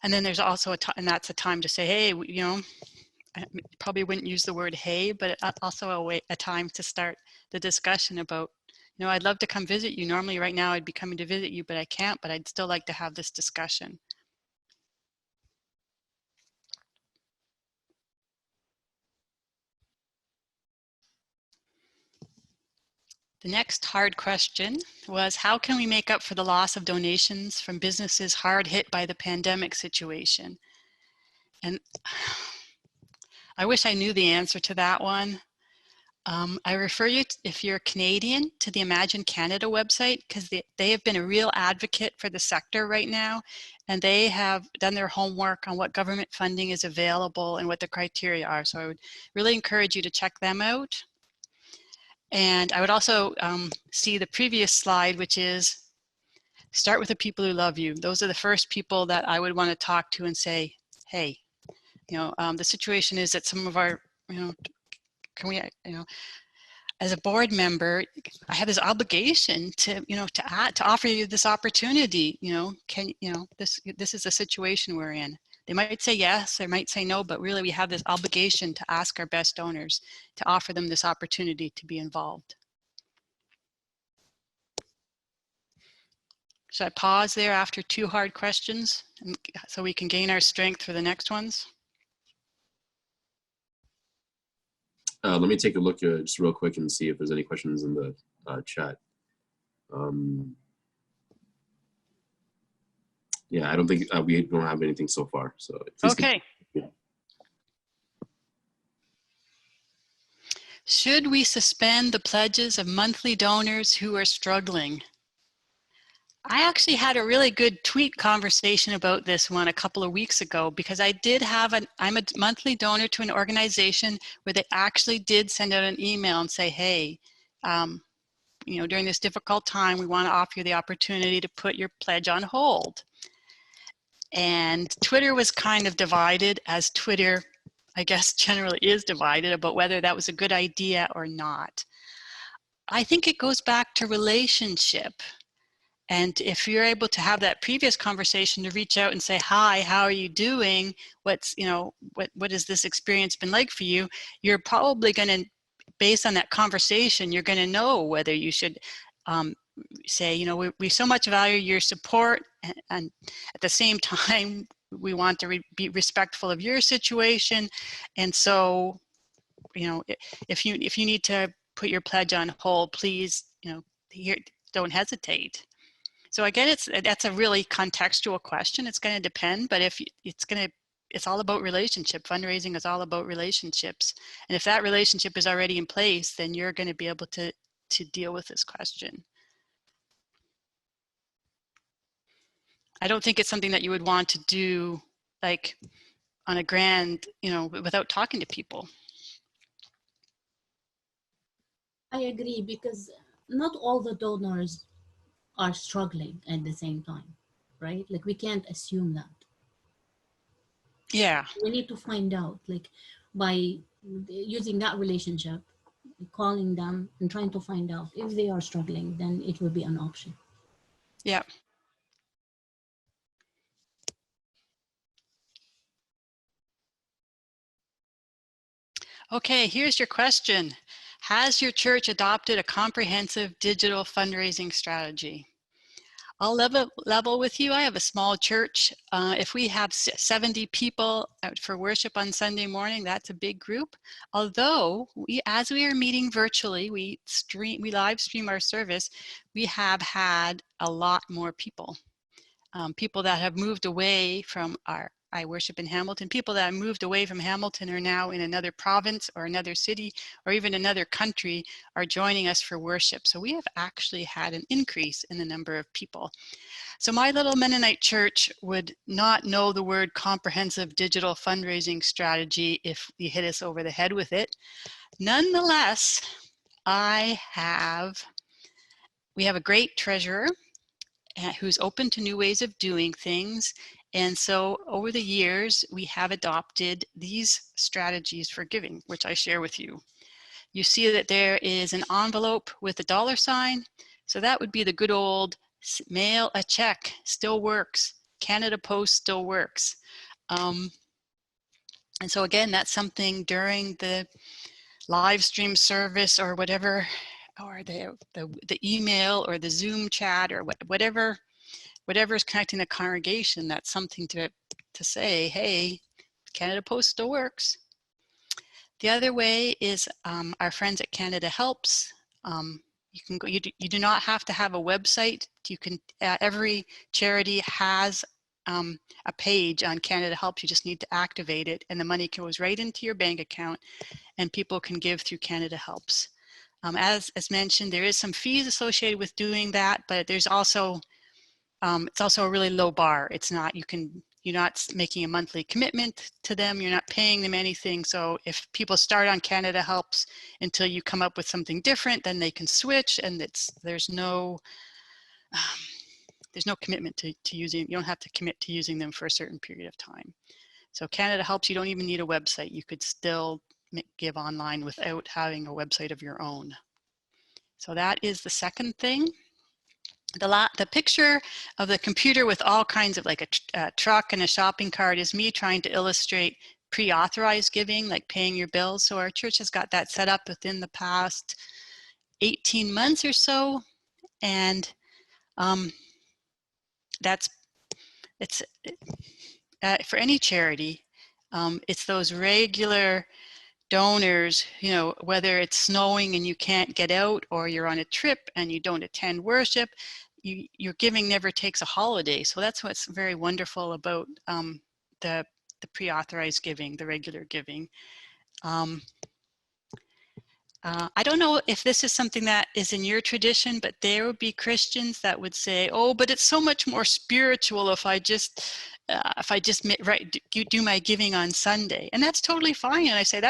And then there's also and that's a time to say, hey, I probably wouldn't use the word hey, but also a time to start the discussion about, I'd love to come visit you. Normally right now I'd be coming to visit you, but I can't, but I'd still like to have this discussion. The next hard question was, how can we make up for the loss of donations from businesses hard hit by the pandemic situation? And I wish I knew the answer to that one. I refer you, if you're Canadian, to the Imagine Canada website, because they have been a real advocate for the sector right now, and they have done their homework on what government funding is available and what the criteria are. So I would really encourage you to check them out. And I would also see the previous slide, which is start with the people who love you. Those are the first people that I would want to talk to and say, hey, the situation is that some of our, can we, as a board member, I have this obligation to, to offer you this opportunity. This is the situation we're in. They might say yes, they might say no, but really we have this obligation to ask our best donors to offer them this opportunity to be involved. Should I pause there after 2 hard questions so we can gain our strength for the next ones? Let me take a look just real quick and see if there's any questions in the chat. Yeah, I don't think we don't have anything so far. So okay. Should we suspend the pledges of monthly donors who are struggling? I actually had a really good tweet conversation about this one a couple of weeks ago, because I did have I'm a monthly donor to an organization where they actually did send out an email and say, hey, during this difficult time, we want to offer you the opportunity to put your pledge on hold. And Twitter was kind of divided, as Twitter, I guess, generally is divided about whether that was a good idea or not. I think it goes back to relationship. And if you're able to have that previous conversation to reach out and say, hi, how are you doing? What's, you know, what has this experience been like for you? You're probably going to, based on that conversation, you're going to know whether you should say, you know, we so much value your support, and at the same time, we want to be respectful of your situation. And so, you know, if you need to put your pledge on hold, please, you know, don't hesitate. So again, that's a really contextual question. It's going to depend, but if it's all about relationship. Fundraising is all about relationships. And if that relationship is already in place, then you're going to be able to deal with this question. I don't think it's something that you would want to do like on a grand, you know, without talking to people. I agree, because not all the donors are struggling at the same time, right? Like, we can't assume that. Yeah. We need to find out, like, by using that relationship, calling them and trying to find out if they are struggling, then it will be an option. Yeah. Okay, here's your question. Has your church adopted a comprehensive digital fundraising strategy? I'll level with you. I have a small church. If we have 70 people out for worship on Sunday morning, that's a big group. Although as we are meeting virtually, we live stream our service, we have had a lot more people. People that have moved away from I worship in Hamilton. People that have moved away from Hamilton are now in another province or another city or even another country are joining us for worship. So we have actually had an increase in the number of people. So my little Mennonite church would not know the word comprehensive digital fundraising strategy if you hit us over the head with it. Nonetheless, we have a great treasurer who's open to new ways of doing things. And so over the years, we have adopted these strategies for giving, which I share with you. You see that there is an envelope with a $sign. So that would be the good old mail a check, still works. Canada Post still works. And so again, that's something during the live stream service or whatever, or the email or the Zoom chat or whatever is connecting the congregation, that's something to say, hey, Canada Post still works. The other way is our friends at Canada Helps. You can go. You do not have to have a website. You can. Every charity has a page on Canada Helps. You just need to activate it, and the money goes right into your bank account, and people can give through Canada Helps. As mentioned, there is some fees associated with doing that, but there's also it's also a really low bar. It's not, you're not making a monthly commitment to them. You're not paying them anything. So if people start on Canada Helps until you come up with something different, then they can switch, and there's no commitment to using, you don't have to commit to using them for a certain period of time. So Canada Helps, you don't even need a website. You could still give online without having a website of your own. So that is the second thing. The picture of the computer with all kinds of, like a truck and a shopping cart, is me trying to illustrate pre-authorized giving, like paying your bills. So our church has got that set up within the past 18 months or so. And it's for any charity, it's those regular donors, you know, whether it's snowing and you can't get out, or you're on a trip and you don't attend worship, your giving never takes a holiday. So that's what's very wonderful about the pre-authorized giving, the regular giving. I don't know if this is something that is in your tradition, but there would be Christians that would say, oh, but it's so much more spiritual if I just do my giving on Sunday. And that's totally fine. And I say,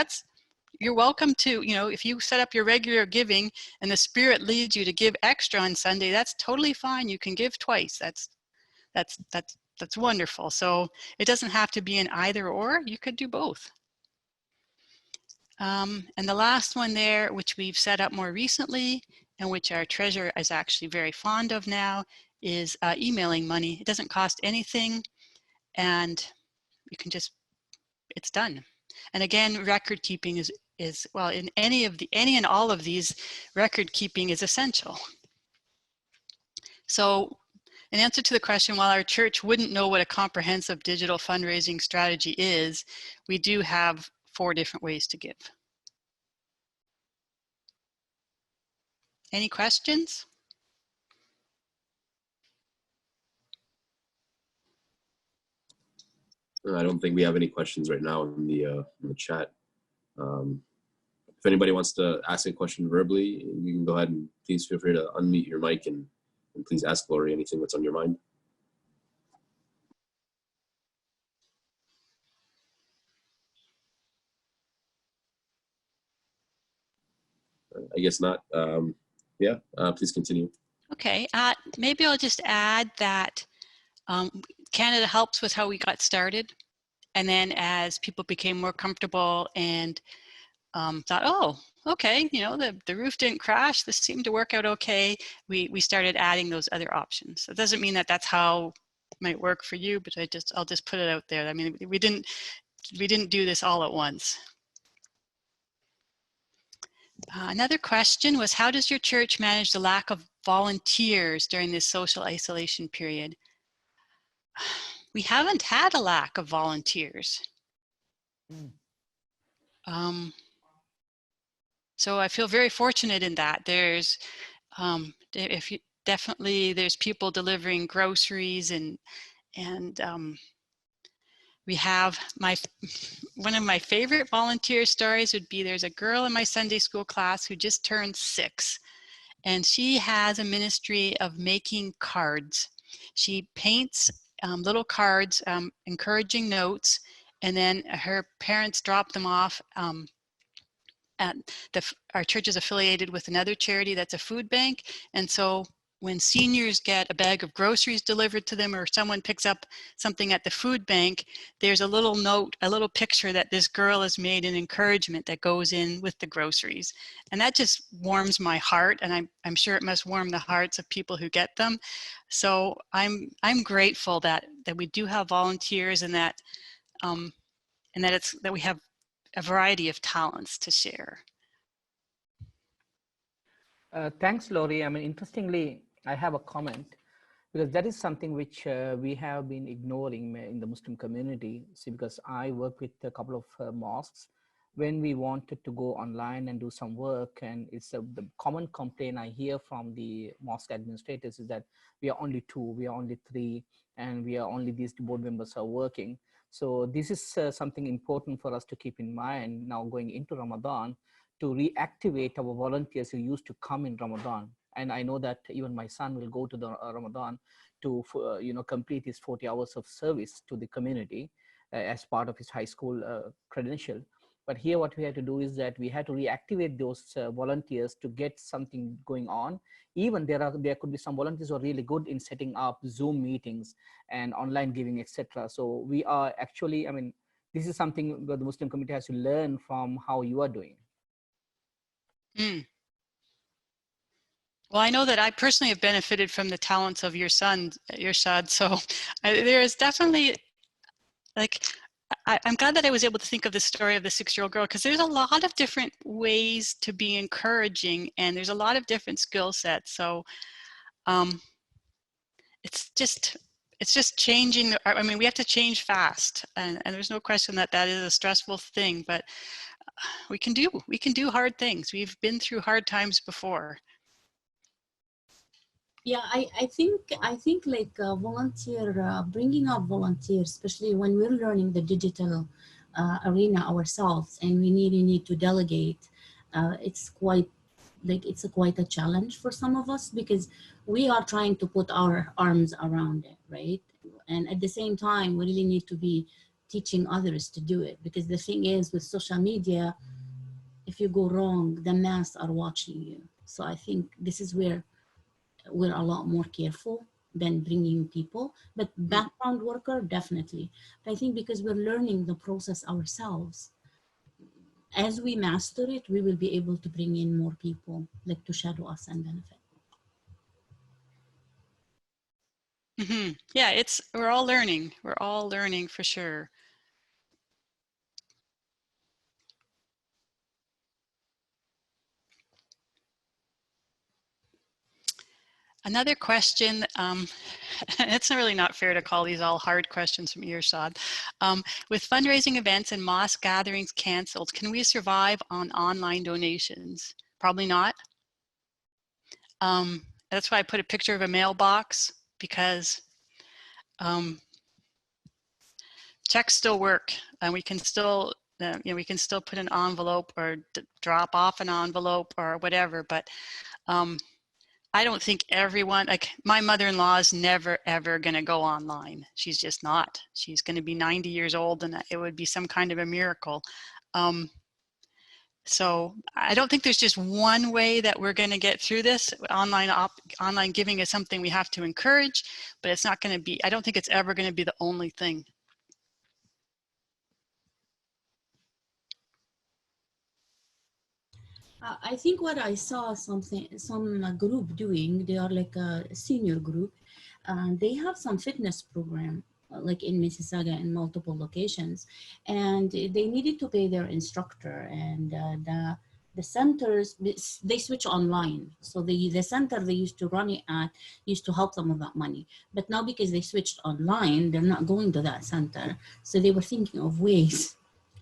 you're welcome to, you know, if you set up your regular giving and the Spirit leads you to give extra on Sunday, that's totally fine. You can give twice. That's wonderful. So it doesn't have to be an either or. You could do both. And the last one there, which we've set up more recently and which our treasurer is actually very fond of now, is emailing money. It doesn't cost anything, and you can just, it's done. And again, record keeping is well, in any and all of these, record keeping is essential. So in answer to the question, while our church wouldn't know what a comprehensive digital fundraising strategy is, we do have 4 different ways to give. Any questions? I don't think we have any questions right now in the chat. If anybody wants to ask a question verbally, you can go ahead and please feel free to unmute your mic and please ask Lori anything that's on your mind. I guess not. Yeah, please continue. Okay, maybe I'll just add that Canada helps with how we got started. And then as people became more comfortable and thought, oh, okay, you know, the roof didn't crash, this seemed to work out okay, we started adding those other options. It doesn't mean that that's how it might work for you, but I'll just put it out there. I mean, we didn't do this all at once. Another question was, how does your church manage the lack of volunteers during this social isolation period? We haven't had a lack of volunteers. So I feel very fortunate in that. There's, definitely there's people delivering groceries and we have one of my favorite volunteer stories would be, there's a girl in my Sunday school class who just turned 6, and she has a ministry of making cards. She paints little cards, encouraging notes, and then her parents drop them off at our church is affiliated with another charity that's a food bank. And so when seniors get a bag of groceries delivered to them, or someone picks up something at the food bank, there's a little note, a little picture that this girl has made, an encouragement that goes in with the groceries. And that just warms my heart, and I'm sure it must warm the hearts of people who get them. So I'm grateful that we do have volunteers, and that that we have a variety of talents to share. Thanks, Lori. I mean, interestingly, I have a comment, because that is something which we have been ignoring in the Muslim community. See, because I work with a couple of mosques, when we wanted to go online and do some work, and it's the common complaint I hear from the mosque administrators is that we are only 2, we are only 3, and we are only these board members are working. So this is something important for us to keep in mind now going into Ramadan, to reactivate our volunteers who used to come in Ramadan. And I know that even my son will go to the Ramadan to complete his 40 hours of service to the community as part of his high school credential. But here what we have to do is that we have to reactivate those volunteers to get something going on. Even there could be some volunteers who are really good in setting up Zoom meetings and online giving, etc. So we are actually, I mean, this is something that the Muslim community has to learn from how you are doing. Mm. Well, I know that I personally have benefited from the talents of your son, Irshad. So there is definitely, like, I'm glad that I was able to think of the story of the 6-year-old girl, because there's a lot of different ways to be encouraging, and there's a lot of different skill sets. So it's just changing. I mean, we have to change fast, and there's no question that that is a stressful thing, but we can do hard things. We've been through hard times before. Yeah, I think like volunteer, bringing up volunteers, especially when we're learning the digital arena ourselves, and we need to delegate. It's quite a challenge for some of us, because we are trying to put our arms around it, right? And at the same time, we really need to be teaching others to do it, because the thing is, with social media, if you go wrong, the mass are watching you. So I think this is where we're a lot more careful than bringing people, but background worker, definitely. But I think because we're learning the process ourselves, as we master it, we will be able to bring in more people, like to shadow us and benefit. Yeah, we're all learning. We're all learning for sure. Another question, it's really not fair to call these all hard questions from Earshot. With fundraising events and mosque gatherings canceled, can we survive on online donations? Probably not. That's why I put a picture of a mailbox, because checks still work, and we can still, we can still put an envelope or drop off an envelope or whatever, but I don't think everyone, like my mother-in-law is never, ever going to go online. She's just not. She's going to be 90 years old, and it would be some kind of a miracle. So I don't think there's just one way that we're going to get through this. Online giving is something we have to encourage, but it's not going to be, I don't think it's ever going to be the only thing. I think what I saw some group doing, they are like a senior group, they have some fitness program like in Mississauga in multiple locations, and they needed to pay their instructor, and the centers, they switch online. So the center they used to run it at used to help them with that money, but now because they switched online, they're not going to that center. So they were thinking of ways,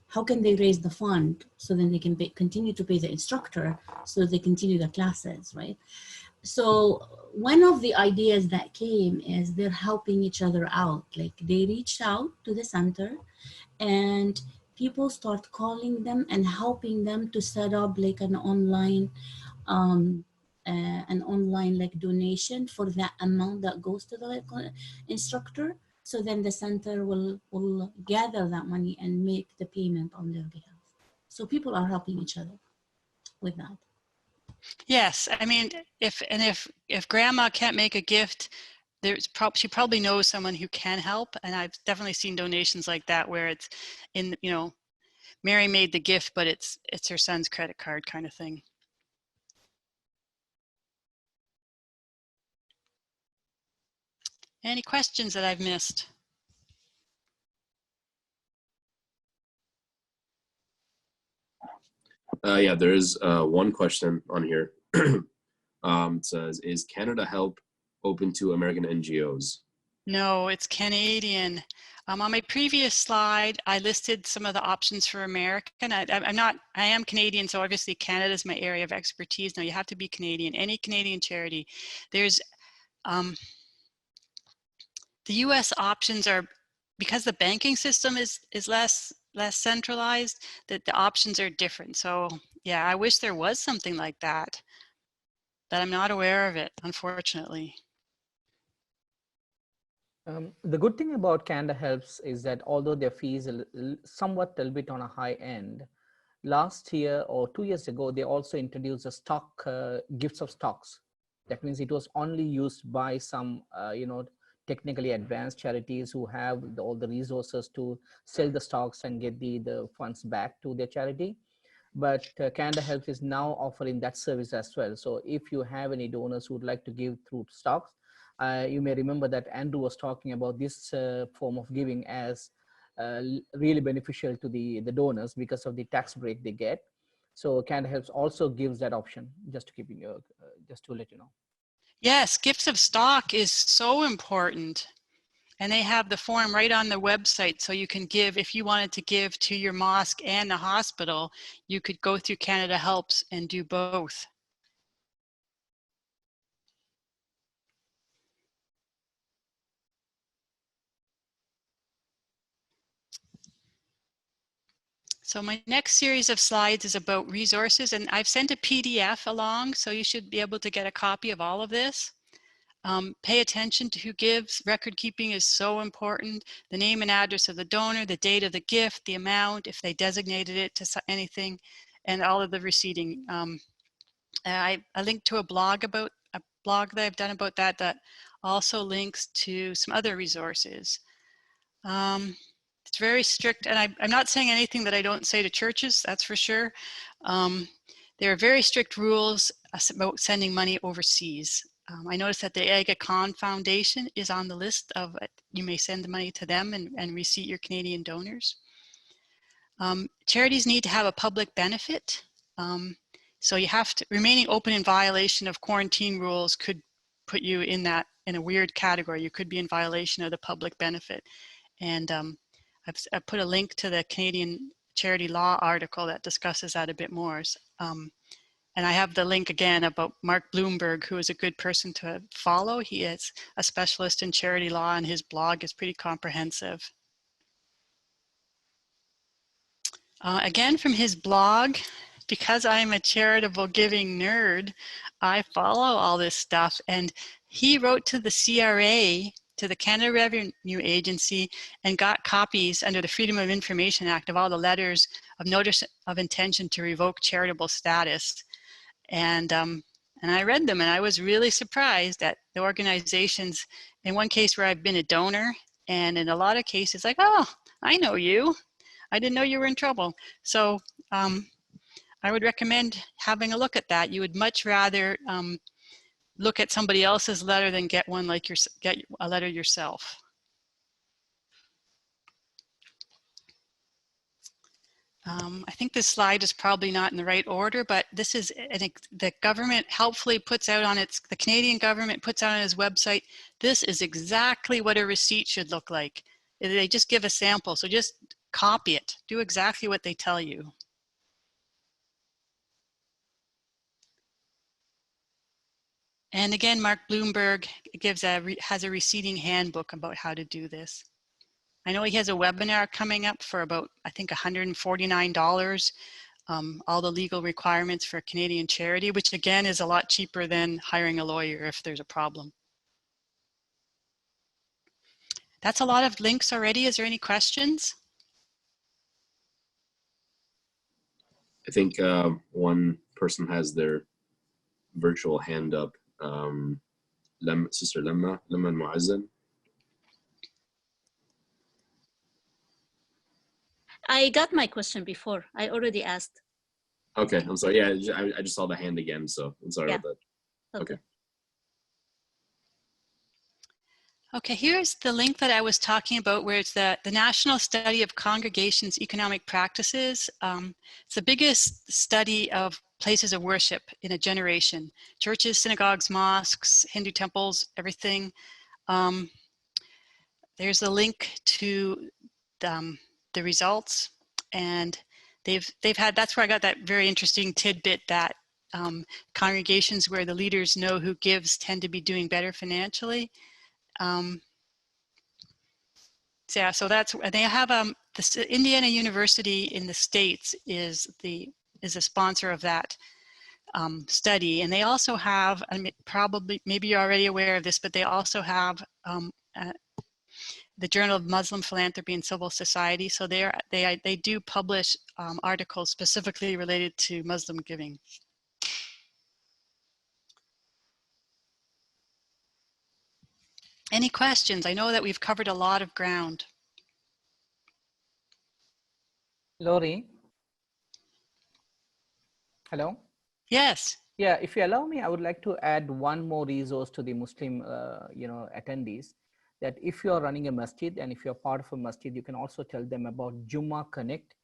how can they raise the fund so then they can continue to pay the instructor so they continue the classes, right? So one of the ideas that came is they're helping each other out. Like they reached out to the center and people start calling them and helping them to set up like an online like donation for that amount that goes to the instructor. So then the center will gather that money and make the payment on their behalf. So people are helping each other with that. Yes, I mean, if grandma can't make a gift, she probably knows someone who can help, and I've definitely seen donations like that where it's in, Mary made the gift, but it's her son's credit card kind of thing. Any questions that I've missed? Yeah, there is one question on here. It says, is Canada Help open to American NGOs? No, it's Canadian. On my previous slide, I listed some of the options for American. I am Canadian, so obviously Canada is my area of expertise. No, you have to be Canadian. Any Canadian charity. There's the U.S. options are, because the banking system is less centralized, that the options are different. So yeah, I wish there was something like that, but I'm not aware of it, unfortunately. The good thing about Canada Helps is that although their fees are somewhat a little bit on a high end, last year or 2 years ago, they also introduced a stock, gifts of stocks. That means it was only used by some, technically advanced charities who have all the resources to sell the stocks and get the funds back to their charity. But Canada Helps is now offering that service as well. So if you have any donors who would like to give through stocks, you may remember that Andrew was talking about this form of giving as really beneficial to the donors because of the tax break they get. So Canada Helps also gives that option, just to keep in your, just to let you know. Yes, gifts of stock is so important. And they have the form right on the website, so you can give, if you wanted to give to your mosque and the hospital, you could go through Canada Helps and do both. So my next series of slides is about resources, and I've sent a PDF along, so you should be able to get a copy of all of this. Pay attention to who gives. Record keeping is so important. The name and address of the donor, the date of the gift, the amount, if they designated it to anything, and all of the receipting. I linked to a blog that I've done about that, that also links to some other resources. It's very strict, and I'm not saying anything that I don't say to churches, that's for sure. There are very strict rules about sending money overseas. I noticed that the Aga Khan Foundation is on the list of, you may send the money to them and receipt your Canadian donors. Charities need to have a public benefit. So you have to, remaining open in violation of quarantine rules could put you in a weird category. You could be in violation of the public benefit. And I've put a link to the Canadian charity law article that discusses that a bit more. And I have the link again about Mark Bloomberg, who is a good person to follow. He is a specialist in charity law and his blog is pretty comprehensive. Again, from his blog, because I'm a charitable giving nerd, I follow all this stuff. And he wrote to the CRA, to the Canada Revenue Agency, and got copies under the Freedom of Information Act of all the letters of notice of intention to revoke charitable status. And I read them, and I was really surprised at the organizations, in one case where I've been a donor, and in a lot of cases like, oh, I know you. I didn't know you were in trouble. So I would recommend having a look at that. You would much rather look at somebody else's letter than get one like get a letter yourself. I think this slide is probably not in the right order, but this is, the government helpfully puts out on the Canadian government puts out on its website, this is exactly what a receipt should look like. They just give a sample, so just copy it. Do exactly what they tell you. And again, Mark Bloomberg has a receipting handbook about how to do this. I know he has a webinar coming up for about, I think, $149, all the legal requirements for Canadian charity, which again is a lot cheaper than hiring a lawyer if there's a problem. That's a lot of links already. Is there any questions? I think one person has their virtual hand up. Sister Lemma Muazzin. I got my question before. I already asked. Okay, I'm sorry. Yeah, I just saw the hand again, so I'm sorry about that. Okay. Okay, here's the link that I was talking about, where it's the National Study of Congregations' Economic Practices. It's the biggest study of places of worship in a generation. Churches, synagogues, mosques, Hindu temples, everything. There's a link to the results, and they've had, that's where I got that very interesting tidbit that congregations where the leaders know who gives tend to be doing better financially. Yeah, so that's, they have the Indiana University in the States is a sponsor of that study, and they also have, I mean, probably, maybe you're already aware of this, but they also have the Journal of Muslim Philanthropy and Civil Society. So they do publish articles specifically related to Muslim giving. Any questions? I know that we've covered a lot of ground. Lori? Hello? Yes. Yeah, if you allow me, I would like to add one more resource to the Muslim, attendees, that if you are running a masjid and if you're part of a masjid, you can also tell them about Jummah Connect,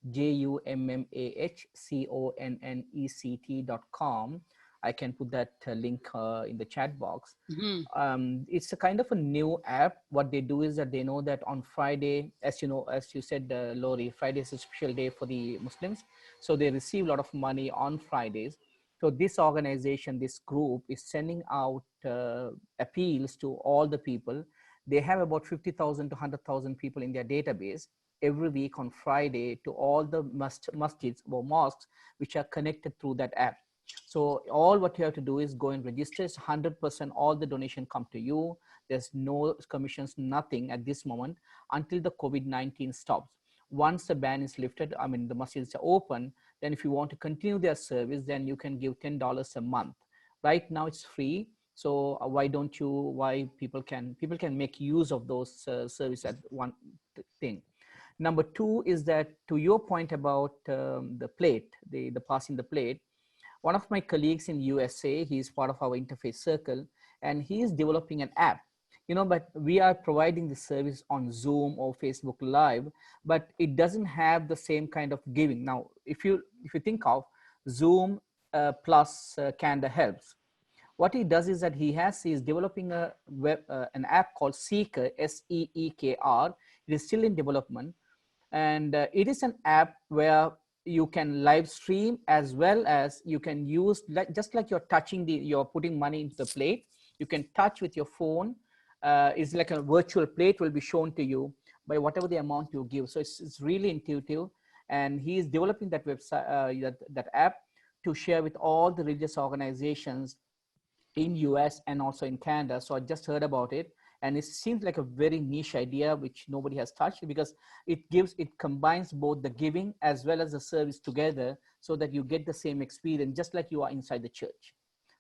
JUMMAHCONNECT.com. I can put that link in the chat box. Mm-hmm. It's a kind of a new app. What they do is that they know that on Friday, as you know, as you said, Lori, Friday is a special day for the Muslims. So they receive a lot of money on Fridays. So this organization, this group is sending out appeals to all the people. They have about 50,000 to 100,000 people in their database every week on Friday to all the masjids or mosques which are connected through that app. So all what you have to do is go and register. 100% all the donation come to you. There's no commissions, nothing at this moment until the COVID-19 stops. Once the ban is lifted, I mean the masjids are open, then if you want to continue their service, then you can give $10 a month. Right now it's free. So why people can make use of those services at one thing. Number two is that, to your point about the plate, the passing the plate, one of my colleagues in USA, he's part of our interfaith circle. and he is developing an app, but we are providing the service on Zoom or Facebook Live, but it doesn't have the same kind of giving. Now, if you think of Zoom plus Canada Helps, what he does is that he is developing an app called Seeker, Seekr. It is still in development, and it is an app where you can live stream, as well as you can use, just like you're putting money into the plate, you can touch with your phone. It's like a virtual plate will be shown to you by whatever the amount you give. So it's really intuitive, and he is developing that website, that app, to share with all the religious organizations in US and also in Canada. So I just heard about it, and it seems like a very niche idea which nobody has touched, because it combines both the giving as well as the service together, so that you get the same experience just like you are inside the church.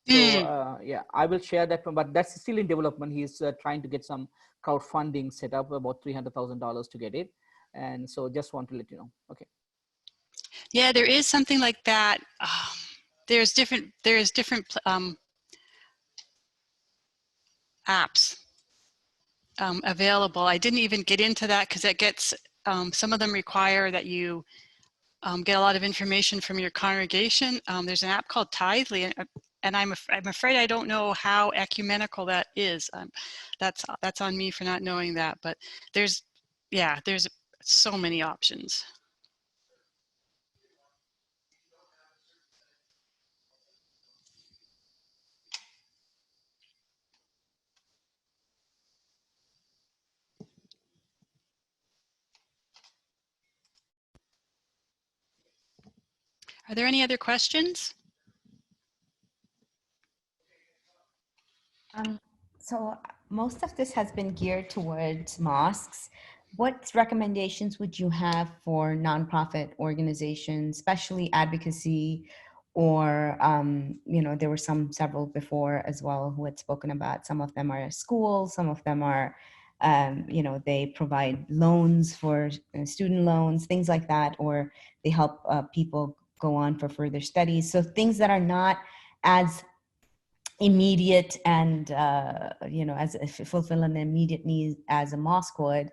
So yeah, I will share that one, but that's still in development. He's trying to get some crowdfunding set up, about $300,000 to get it. And so just want to let you know. Okay. Yeah, there is something like that. There's different apps available. I didn't even get into that because it gets, some of them require that you get a lot of information from your congregation. There's an app called Tithely, and I'm afraid I don't know how ecumenical that is. That's on me for not knowing that, but there's so many options. Are there any other questions? So most of this has been geared towards mosques. What recommendations would you have for nonprofit organizations, especially advocacy, or there were several before as well who had spoken about, some of them are schools, some of them are they provide loans for student loans, things like that, or they help people go on for further studies. So things that are not as immediate and as fulfill an immediate need as a mosque would.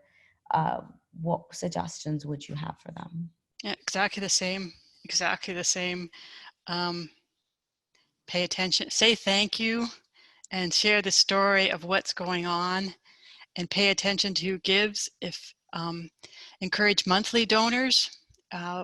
What suggestions would you have for them? Yeah, exactly the same. Pay attention, say thank you, and share the story of what's going on, and pay attention to who gives. If encourage monthly donors,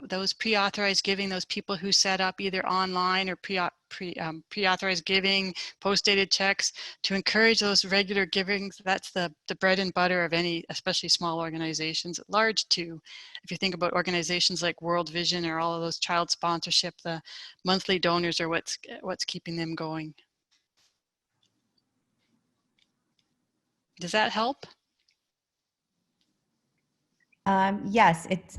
those pre-authorized giving, those people who set up either online or pre-authorized giving, post-dated checks, to encourage those regular givings. That's the bread and butter of any, especially small organizations, large too. If you think about organizations like World Vision or all of those child sponsorship, the monthly donors are what's keeping them going. Does that help? Yes, it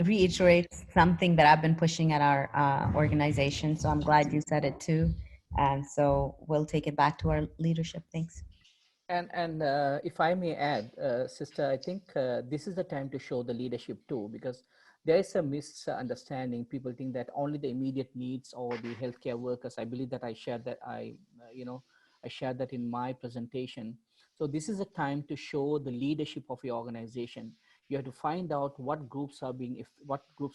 reiterates something that I've been pushing at our organization. So I'm glad you said it too. And so we'll take it back to our leadership. Thanks. And if I may add, sister, I think this is the time to show the leadership too, because there is a misunderstanding. People think that only the immediate needs or the healthcare workers. I believe that I shared that I shared that in my presentation. So this is a time to show the leadership of your organization. You have to find out what groups are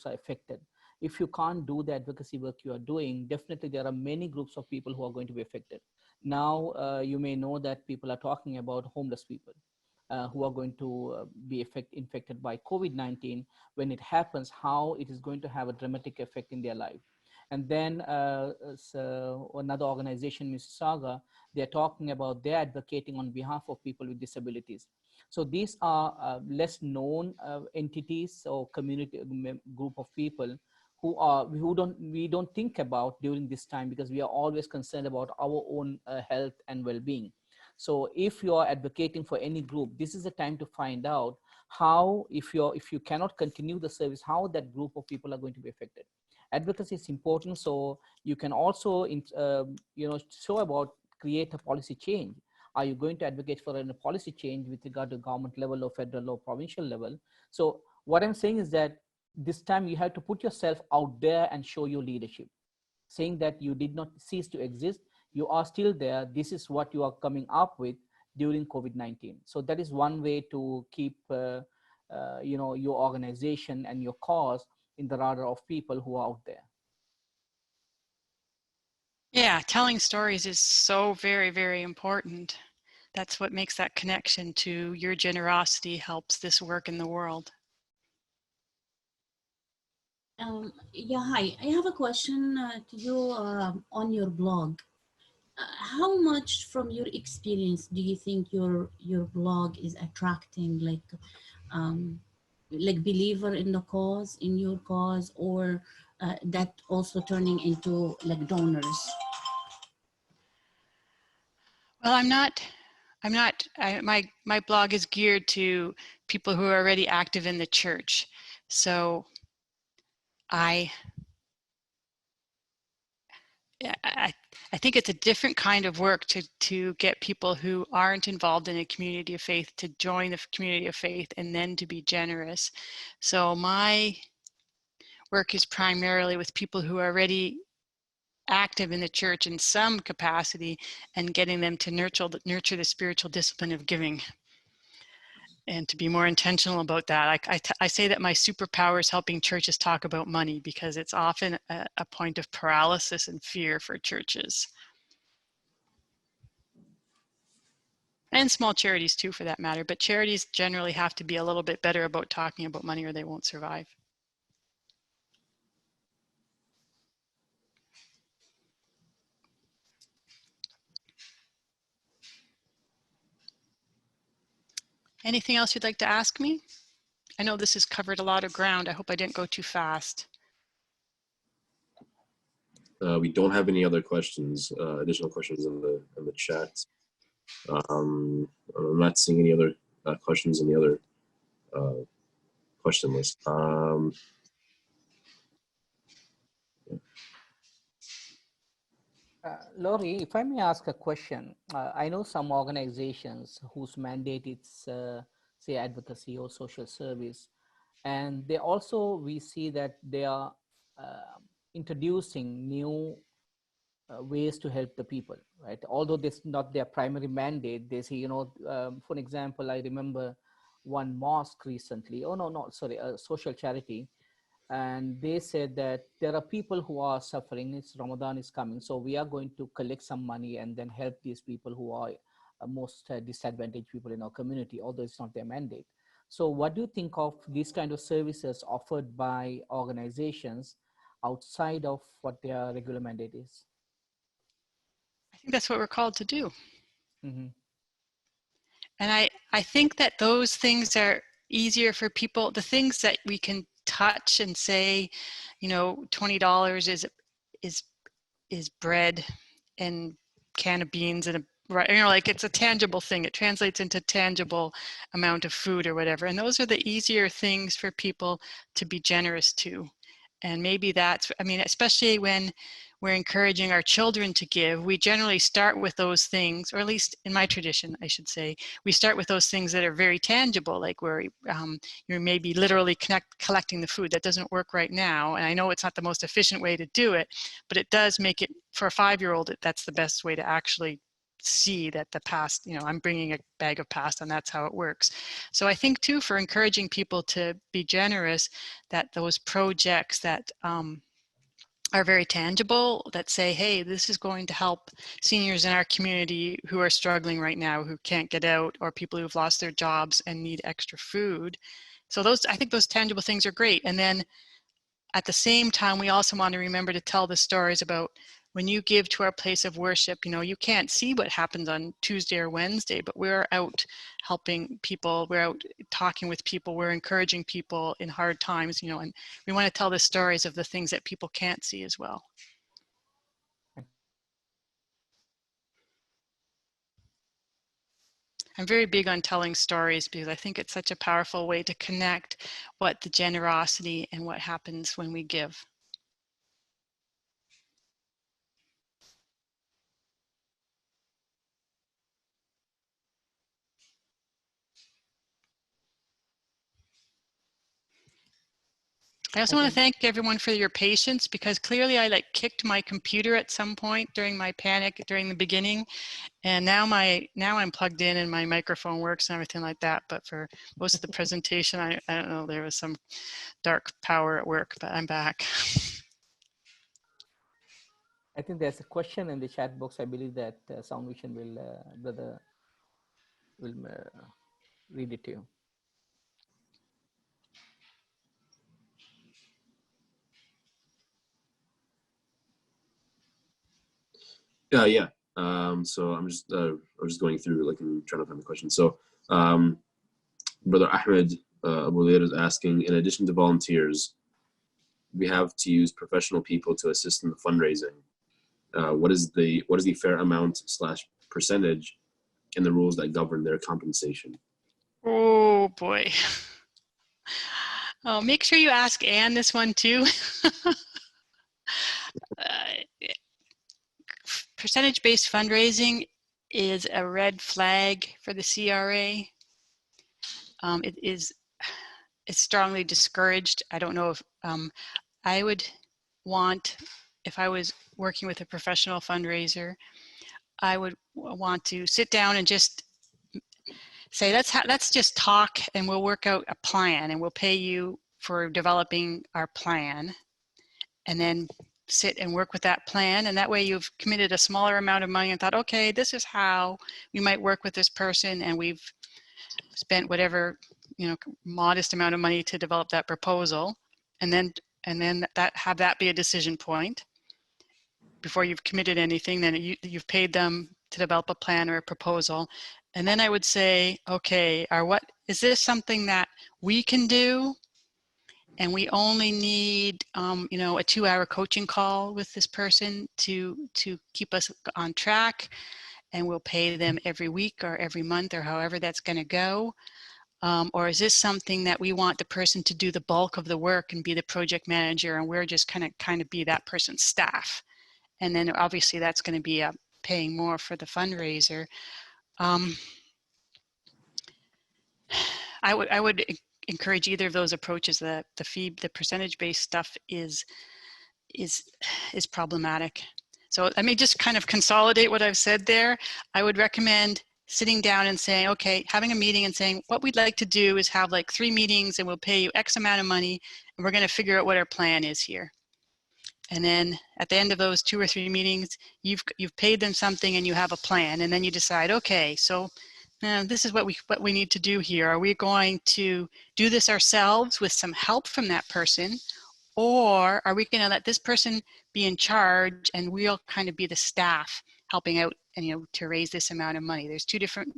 affected. If you can't do the advocacy work you are doing, definitely there are many groups of people who are going to be affected. Now, you may know that people are talking about homeless people who are going to be infected by COVID-19. When it happens, how it is going to have a dramatic effect in their life. And then another organization, Mississauga, they're talking about they're advocating on behalf of people with disabilities. So these are less known entities or community group of people we don't think about during this time, because we are always concerned about our own health and well-being. So if you are advocating for any group, this is the time to find out how, if you cannot continue the service, how that group of people are going to be affected. Advocacy is important, so you can also show about create a policy change. Are you going to advocate for a policy change with regard to government level or federal or provincial level? So what I'm saying is that this time you have to put yourself out there and show your leadership, saying that you did not cease to exist. you are still there. This is what you are coming up with during COVID-19. So that is one way to keep your organization and your cause in the radar of people who are out there. Yeah, telling stories is so very, very important. That's what makes that connection to your generosity helps this work in the world. Yeah, hi. I have a question to you on your blog. How much from your experience do you think your blog is attracting like believer in the cause, in your cause, or that also turning into like donors? Well, my blog is geared to people who are already active in the church. So I think it's a different kind of work to get people who aren't involved in a community of faith to join the community of faith and then to be generous. So my work is primarily with people who are already active in the church in some capacity and getting them to nurture the spiritual discipline of giving and to be more intentional about that. I say that my superpower is helping churches talk about money because it's often a point of paralysis and fear for churches. And small charities too, for that matter, but charities generally have to be a little bit better about talking about money or they won't survive. Anything else you'd like to ask me? I know this has covered a lot of ground. I hope I didn't go too fast. We don't have any other questions, additional questions in the chat. I'm not seeing any other questions in the other question list. Laurie, if I may ask a question, I know some organizations whose mandate is, say, advocacy or social service, and they also, we see that they are introducing new ways to help the people, right? Although this is not their primary mandate, they say, for example, I remember one mosque recently, sorry, a social charity, and they said that there are people who are suffering. It's Ramadan is coming, so we are going to collect some money and then help these people who are most disadvantaged people in our community, although it's not their mandate. So what do you think of these kind of services offered by organizations outside of what their regular mandate is? I think that's what we're called to do. Mm-hmm. And I think that those things are easier for people. The things that we can touch and say, $20 is bread and can of beans and it's a tangible thing. It translates into tangible amount of food or whatever. And those are the easier things for people to be generous to. And maybe that's, especially when we're encouraging our children to give, we generally start with those things, or at least in my tradition, I should say, we start with those things that are very tangible, like where you're maybe literally collecting the food. That doesn't work right now. And I know it's not the most efficient way to do it, but it does make it, for a 5-year-old, that's the best way to actually see that the past, I'm bringing a bag of pasta and that's how it works. So I think too, for encouraging people to be generous, that those projects that are very tangible, that say, hey, this is going to help seniors in our community who are struggling right now, who can't get out, or people who've lost their jobs and need extra food. So I think those tangible things are great. And then at the same time, we also want to remember to tell the stories about when you give to our place of worship, you can't see what happens on Tuesday or Wednesday, but we're out helping people, we're out talking with people, we're encouraging people in hard times, and we want to tell the stories of the things that people can't see as well. I'm very big on telling stories because I think it's such a powerful way to connect what the generosity and what happens when we give. I also want to thank everyone for your patience, because clearly I like kicked my computer at some point during my panic during the beginning, and now I'm plugged in and my microphone works and everything like that. But for most of the presentation, I don't know, there was some dark power at work, but I'm back. I think there's a question in the chat box. I believe that Sound Vision will brother will read it to you. Yeah. So I'm just going through, like, and trying to find the question. So Brother Ahmed Abu Lair is asking, in addition to volunteers, we have to use professional people to assist in the fundraising. What is the fair amount / percentage in the rules that govern their compensation? Oh boy. Oh, make sure you ask Anne this one too. Percentage-based fundraising is a red flag for the CRA. It's strongly discouraged. I don't know if I would want, if I was working with a professional fundraiser, I would want to sit down and just say, let's just talk and we'll work out a plan and we'll pay you for developing our plan, and then sit and work with that plan. And that way you've committed a smaller amount of money and thought, okay, this is how we might work with this person, and we've spent whatever, modest amount of money to develop that proposal, and then have that be a decision point before you've committed anything. Then you've paid them to develop a plan or a proposal. And then I would say, okay, is this something that we can do? And we only need, a 2-hour coaching call with this person to keep us on track, and we'll pay them every week or every month or however that's going to go. Or is this something that we want the person to do the bulk of the work and be the project manager, and we're just kind of be that person's staff? And then obviously that's going to be paying more for the fundraiser. I would encourage either of those approaches. The percentage-based stuff is problematic. So let me just kind of consolidate what I've said there. I would recommend sitting down and saying, okay, having a meeting and saying, what we'd like to do is have like 3 meetings, and we'll pay you X amount of money, and we're going to figure out what our plan is here. And then at the end of those 2 or 3 meetings, you've paid them something and you have a plan. And then you decide, okay, so this is what we need to do here. Are we going to do this ourselves with some help from that person? Or are we going to let this person be in charge and we'll kind of be the staff helping out and, to raise this amount of money? There's 2 different,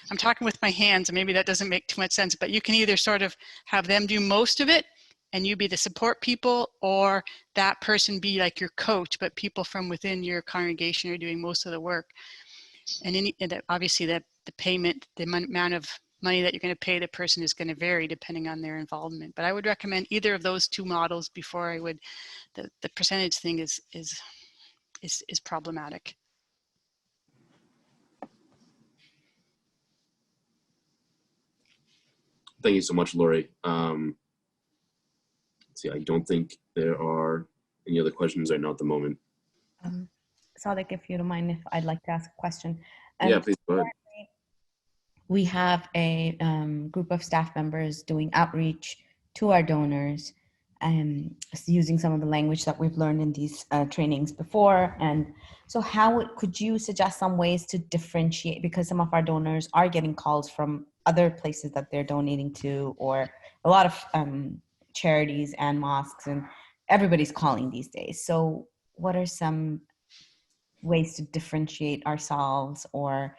I'm talking with my hands and maybe that doesn't make too much sense, but you can either sort of have them do most of it and you be the support people, or that person be like your coach, but people from within your congregation are doing most of the work. And obviously the payment, the amount of money that you're going to pay the person is going to vary depending on their involvement. But I would recommend either of those 2 models before I would. The percentage thing is problematic. Thank you so much, Lori. See, I don't think there are any other questions right now at the moment. Sadiq, if you don't mind, I'd like to ask a question. Yeah, please go ahead. We have a group of staff members doing outreach to our donors and using some of the language that we've learned in these trainings before. And so could you suggest some ways to differentiate, because some of our donors are getting calls from other places that they're donating to, or a lot of charities and mosques, and everybody's calling these days. So what are some ways to differentiate ourselves, or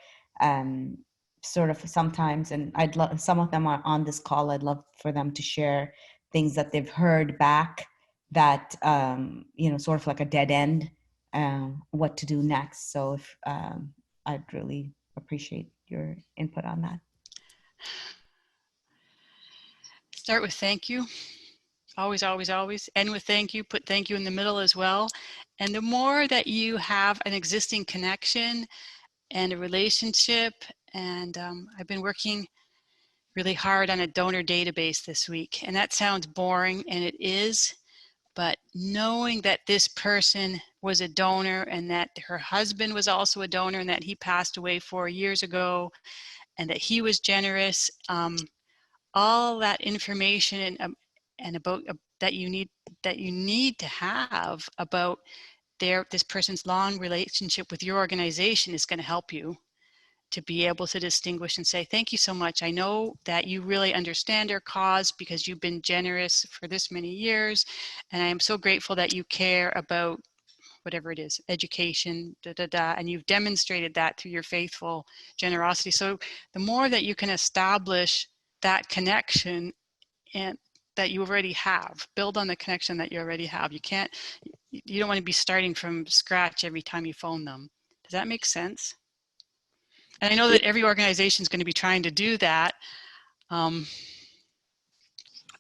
sort of sometimes, and I'd love, some of them are on this call, I'd love for them to share things that they've heard back that, sort of like a dead end, what to do next. So if I'd really appreciate your input on that. Start with thank you. Always, always, always. End with thank you. Put thank you in the middle as well. And the more that you have an existing connection and a relationship, and I've been working really hard on a donor database this week. And that sounds boring, and it is, but knowing that this person was a donor and that her husband was also a donor and that he passed away 4 years ago and that he was generous, all that information and about that you need to have about this person's long relationship with your organization is going to help you to be able to distinguish and say, thank you so much. I know that you really understand our cause because you've been generous for this many years. And I am so grateful that you care about whatever it is, education, and you've demonstrated that through your faithful generosity. So the more that you can establish that connection and that you already have, build on the connection that you already have. You don't want to be starting from scratch every time you phone them. Does that make sense? And I know that every organization is going to be trying to do that. But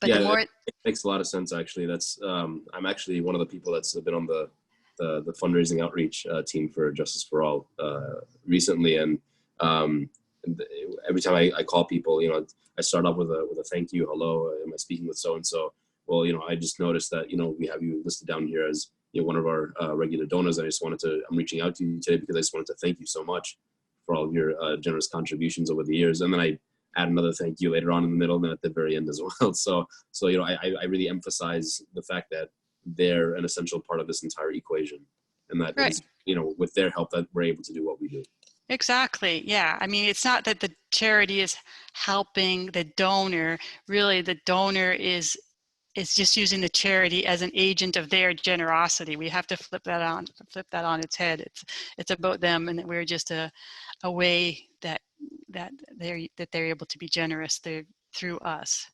yeah, the more it makes a lot of sense, actually. That's I'm actually one of the people that's been on the fundraising outreach team for Justice for All recently, and every time I call people, I start off with a thank you, hello, am I speaking with so and so? Well, I just noticed that we have you listed down here as one of our regular donors. I'm reaching out to you today because I just wanted to thank you so much for all of your generous contributions over the years. And then I add another thank you later on in the middle, and then at the very end as well. So I really emphasize the fact that they're an essential part of this entire equation, and that right. is, with their help, that we're able to do what we do. Exactly. Yeah. I mean, it's not that the charity is helping the donor. Really, the donor is just using the charity as an agent of their generosity. We have to flip that on its head. It's about them, and that we're just a way that they're able to be generous through us.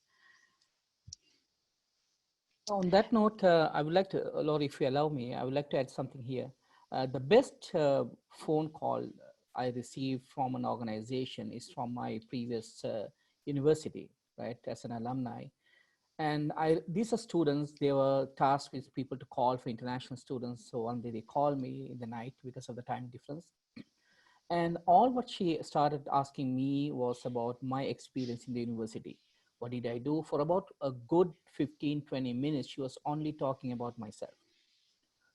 On that note, I would like to, Laurie, if you allow me, I would like to add something here. The best phone call I received from an organization is from my previous university, right, as an alumni. And these are students, they were tasked with people to call for international students. So one day they called me in the night because of the time difference. And all what she started asking me was about my experience in the university. What did I do? For about a good 15, 20 minutes, she was only talking about myself.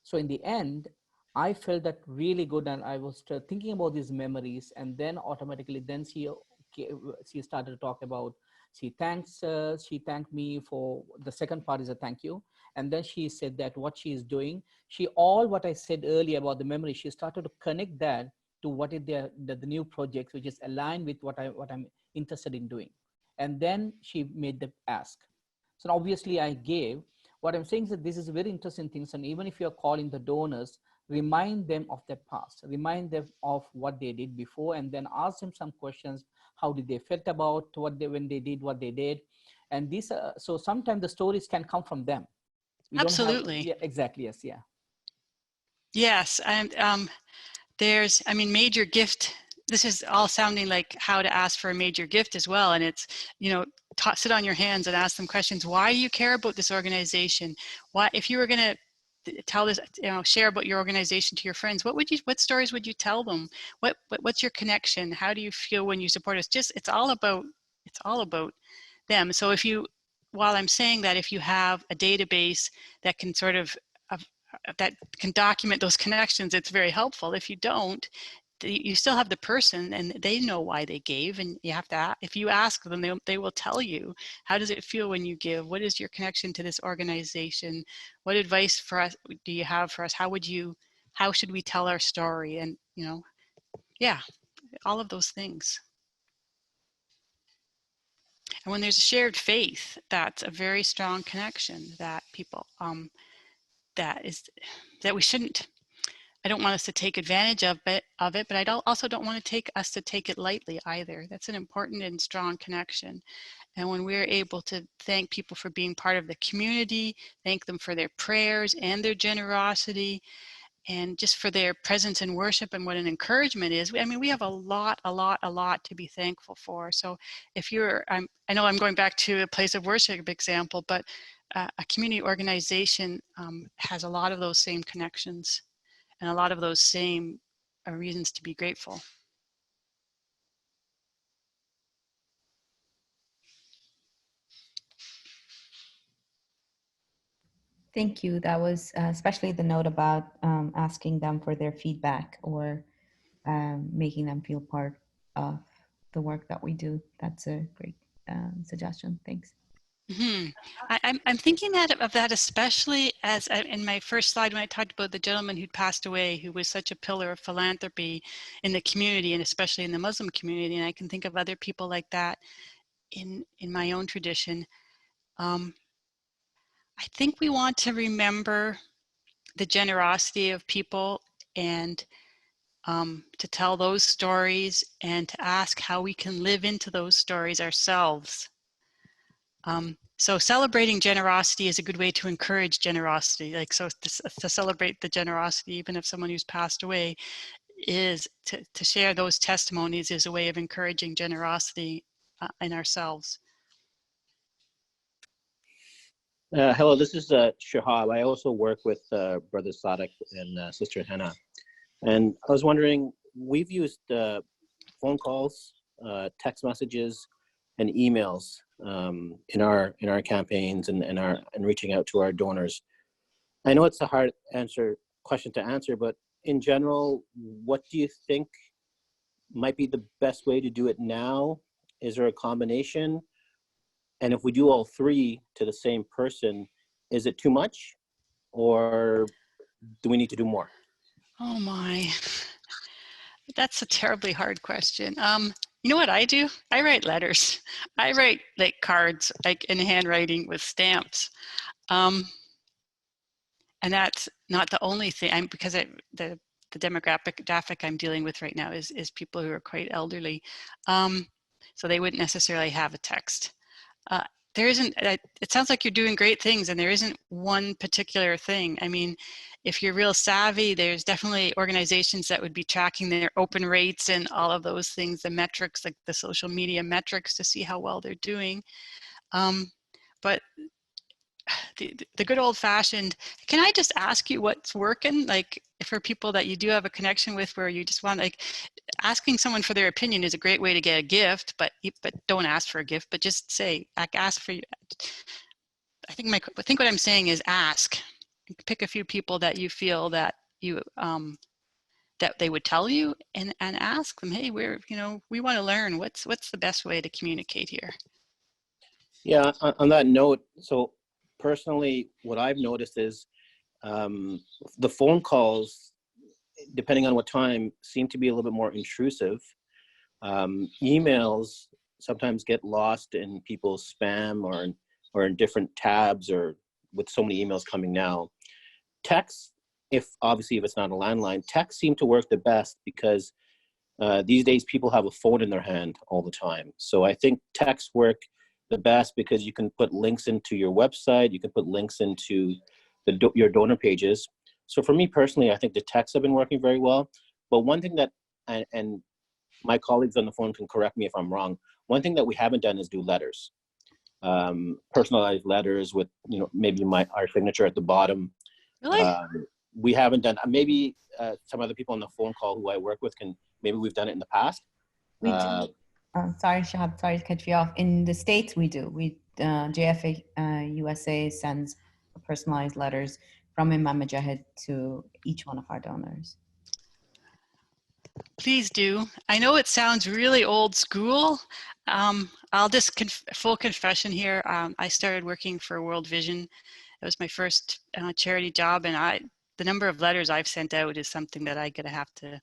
So in the end, I felt that really good, and I was thinking about these memories, and then automatically, then she started to talk about, she thanked me for, the second part is a thank you. And then she said that what she is doing, what I said earlier about the memory, she started to connect that to what is the new projects, which is aligned with what I'm interested in doing. And then she made the ask. So obviously I gave. What I'm saying is that this is very interesting things. And even if you're calling the donors, remind them of their past, remind them of what they did before, and then ask them some questions. How did they felt about when they did what they did? And these, so sometimes the stories can come from them. We Absolutely. Don't have, yeah, exactly. Yes. Yeah. Yes. And there's, major gift. This is all sounding like how to ask for a major gift as well. And it's, sit on your hands and ask them questions. Why do you care about this organization? Why, if you were going to tell this, share about your organization to your friends, what stories would you tell them? What's your connection? How do you feel when you support us? It's all about them. So while I'm saying that, if you have a database that can that can document those connections, it's very helpful. If you don't, you still have the person, and they know why they gave, and you have to, if you ask them, they will tell you, how does it feel when you give? What is your connection to this organization? What advice for us do you have for us? How should we tell our story? And yeah, all of those things. And when there's a shared faith, that's a very strong connection that people that we shouldn't, I don't want us to take advantage of it, but I also don't want us to take it lightly either. That's an important and strong connection. And when we're able to thank people for being part of the community, thank them for their prayers and their generosity, and just for their presence in worship and what an encouragement is. We have a lot to be thankful for. So if I know I'm going back to a place of worship example, but a community organization has a lot of those same connections and a lot of those same reasons to be grateful. Thank you. That was especially the note about asking them for their feedback or making them feel part of the work that we do. That's a great suggestion. Thanks. Mm-hmm. I'm thinking of that especially as in my first slide when I talked about the gentleman who'd passed away, who was such a pillar of philanthropy in the community and especially in the Muslim community. And I can think of other people like that in my own tradition. I think we want to remember the generosity of people and to tell those stories and to ask how we can live into those stories ourselves. So celebrating generosity is a good way to encourage generosity. Like, so to celebrate the generosity, even of someone who's passed away, is to share those testimonies is a way of encouraging generosity in ourselves. Hello, this is Shahab. I also work with Brother Sadek and Sister Hannah. And I was wondering, we've used phone calls, text messages, and emails in our campaigns and reaching out to our donors. I know it's a hard question to answer, but in general, what do you think might be the best way to do it now? Is there a combination? And if we do all three to the same person, is it too much, or do we need to do more? Oh my, that's a terribly hard question. You know what I do? I write letters. I write like cards, like in handwriting with stamps. And that's not the only thing. Because the demographic I'm dealing with right now is people who are quite elderly. So they wouldn't necessarily have a text. There isn't, it sounds like you're doing great things and there isn't one particular thing. I mean, if you're real savvy, there's definitely organizations that would be tracking their open rates and all of those things, the metrics, like the social media metrics to see how well they're doing. But the good old fashioned, can I just ask you what's working? Like for people that you do have a connection with where you just want, like asking someone for their opinion is a great way to get a gift, but don't ask for a gift, but just say, ask for you. I think what I'm saying is ask, pick a few people that you feel that you, that they would tell you and ask them, hey, we want to learn what's the best way to communicate here. Yeah, on that note, so personally, what I've noticed is the phone calls, depending on what time, seem to be a little bit more intrusive. Emails sometimes get lost in people's spam or in different tabs, or with so many emails coming now. Text, if it's not a landline, text seem to work the best because these days people have a phone in their hand all the time. So I think texts work the best because you can put links into your website, you can put links into your donor pages. So for me personally, I think the texts have been working very well. But one thing that, and my colleagues on the phone can correct me if I'm wrong, one thing that we haven't done is do letters, personalized letters with maybe our signature at the bottom. Really? We haven't done. Maybe some other people on the phone call who I work with maybe we've done it in the past. We do. Sorry, Shahab, sorry to cut you off. In the States, we do. JFA USA sends personalized letters from Imam Mujahid to each one of our donors. Please do. I know it sounds really old school. I'll just full confession here. I started working for World Vision. It was my first charity job, and the number of letters I've sent out is something that I'm gonna have to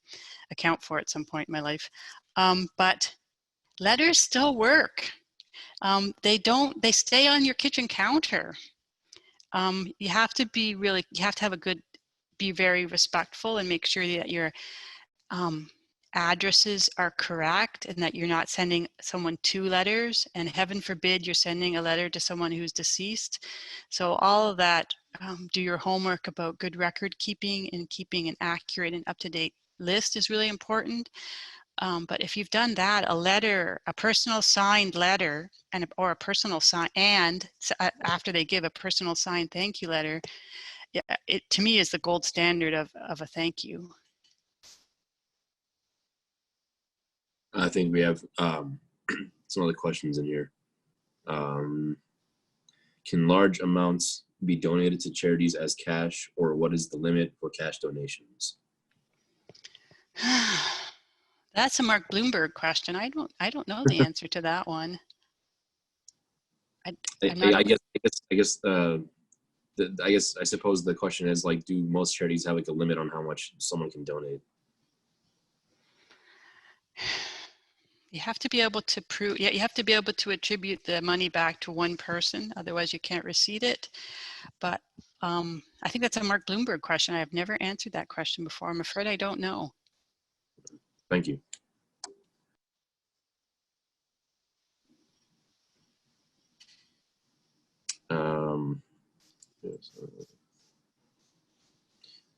account for at some point in my life. But letters still work. They stay on your kitchen counter. You have to be be very respectful and make sure that your addresses are correct and that you're not sending someone 2 letters, and heaven forbid you're sending a letter to someone who's deceased. So all of that, do your homework about good record keeping and keeping an accurate and up-to-date list is really important. But if you've done that, a letter, a personal signed letter, or a personal sign, and after they give a personal signed thank you letter, it to me is the gold standard of a thank you. I think we have some other questions in here. Can large amounts be donated to charities as cash, or what is the limit for cash donations? That's a Mark Bloomberg question. I don't know the answer to that one. I suppose the question is, like, do most charities have like a limit on how much someone can donate? You have to be able to prove, yeah, you have to be able to attribute the money back to one person, otherwise you can't receive it. But I think that's a Mark Bloomberg question. I have never answered that question before. I'm afraid I don't know. Thank you.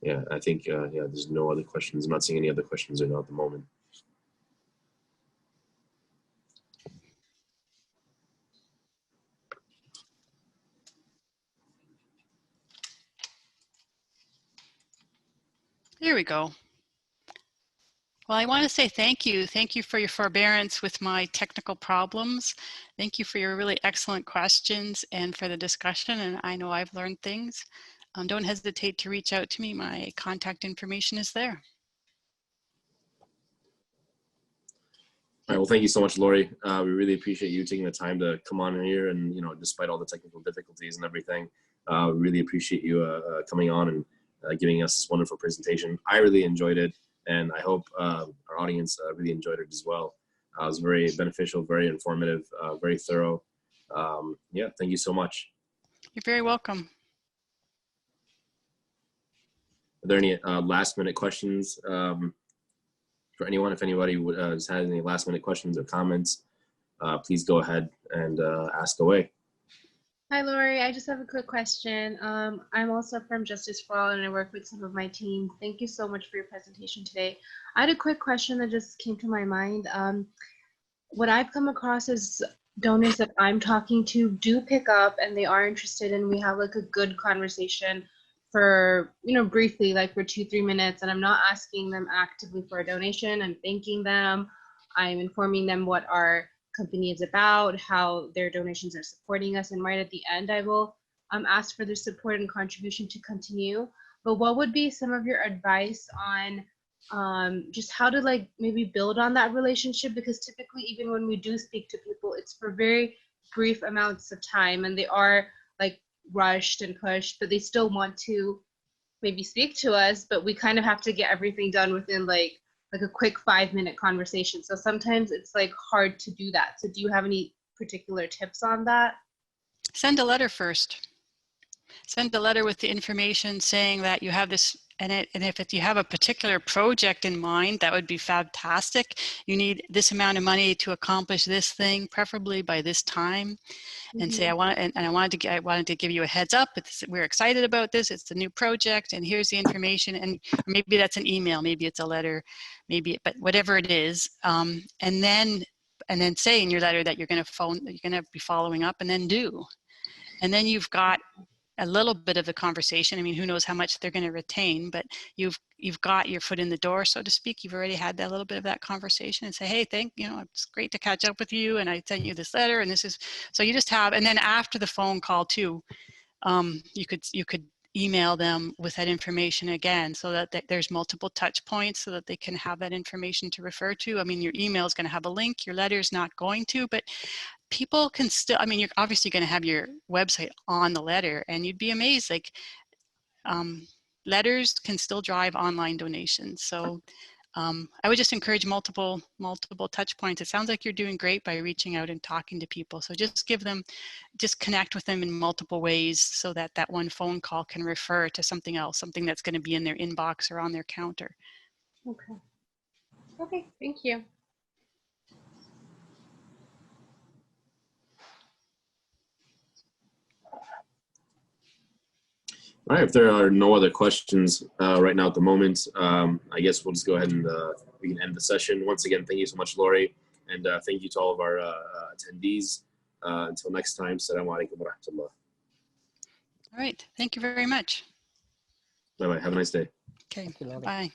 Yeah, I think, yeah, there's no other questions. I'm not seeing any other questions right now at the moment. There we go. Well, I want to say thank you. Thank you for your forbearance with my technical problems. Thank you for your really excellent questions and for the discussion. And I know I've learned things. Don't hesitate to reach out to me. My contact information is there. All right, well, thank you so much, Lori. We really appreciate you taking the time to come on here, and, you know, despite all the technical difficulties and everything, we really appreciate you coming on and giving us this wonderful presentation. I really enjoyed it, and I hope our audience really enjoyed it as well. It was very beneficial, very informative, very thorough. Yeah, thank you so much. You're very welcome. Are there any last minute questions for anyone? If anybody has had any last minute questions or comments, please go ahead and ask away. Hi, Lori. I just have a quick question. I'm also from Justice for All, and I work with some of my team. Thank you so much for your presentation today. I had a quick question that just came to my mind. What I've come across is donors that I'm talking to do pick up, and they are interested, and we have like a good conversation for, you know, briefly, like for 2-3 minutes, and I'm not asking them actively for a donation. I'm thanking them. I'm informing them what our company is about, how their donations are supporting us, and right at the end I will ask for their support and contribution to continue. But what would be some of your advice on just how to, like, maybe build on that relationship? Because typically, even when we do speak to people, it's for very brief amounts of time, and they are like rushed and pushed, but they still want to maybe speak to us, but we kind of have to get everything done within like a quick 5-minute conversation. So sometimes it's like hard to do that. So do you have any particular tips on that? Send a letter first. Send a letter with the information saying that you have this, and if you have a particular project in mind, that would be fantastic. You need this amount of money to accomplish this thing, preferably by this time. And say, I wanted to give you a heads up. We're excited about this. It's a new project, and here's the information. And maybe that's an email, maybe it's a letter, maybe, but whatever it is. And then say in your letter that you're going to be following up, and then do. And then you've got a little bit of the conversation. I mean, who knows how much they're going to retain, but you've got your foot in the door, so to speak. You've already had that little bit of that conversation, and say, hey, it's great to catch up with you, and I sent you this letter, and this is, so you just have, and then after the phone call too, you could email them with that information again, so that there's multiple touch points, so that they can have that information to refer to. I mean, your email is going to have a link, your letter is not going to, but people can still, I mean, you're obviously going to have your website on the letter, and you'd be amazed, like, letters can still drive online donations. So I would just encourage multiple touch points. It sounds like you're doing great by reaching out and talking to people. So just connect with them in multiple ways, so that that one phone call can refer to something else, something that's going to be in their inbox or on their counter. Okay, thank you. All right, if there are no other questions right now at the moment, I guess we'll just go ahead and we can end the session. Once again, thank you so much, Lori, and thank you to all of our attendees. Until next time, Assalamu alaikum wa rahmatullah. All right, thank you very much. Bye-bye, have a nice day. Okay, bye.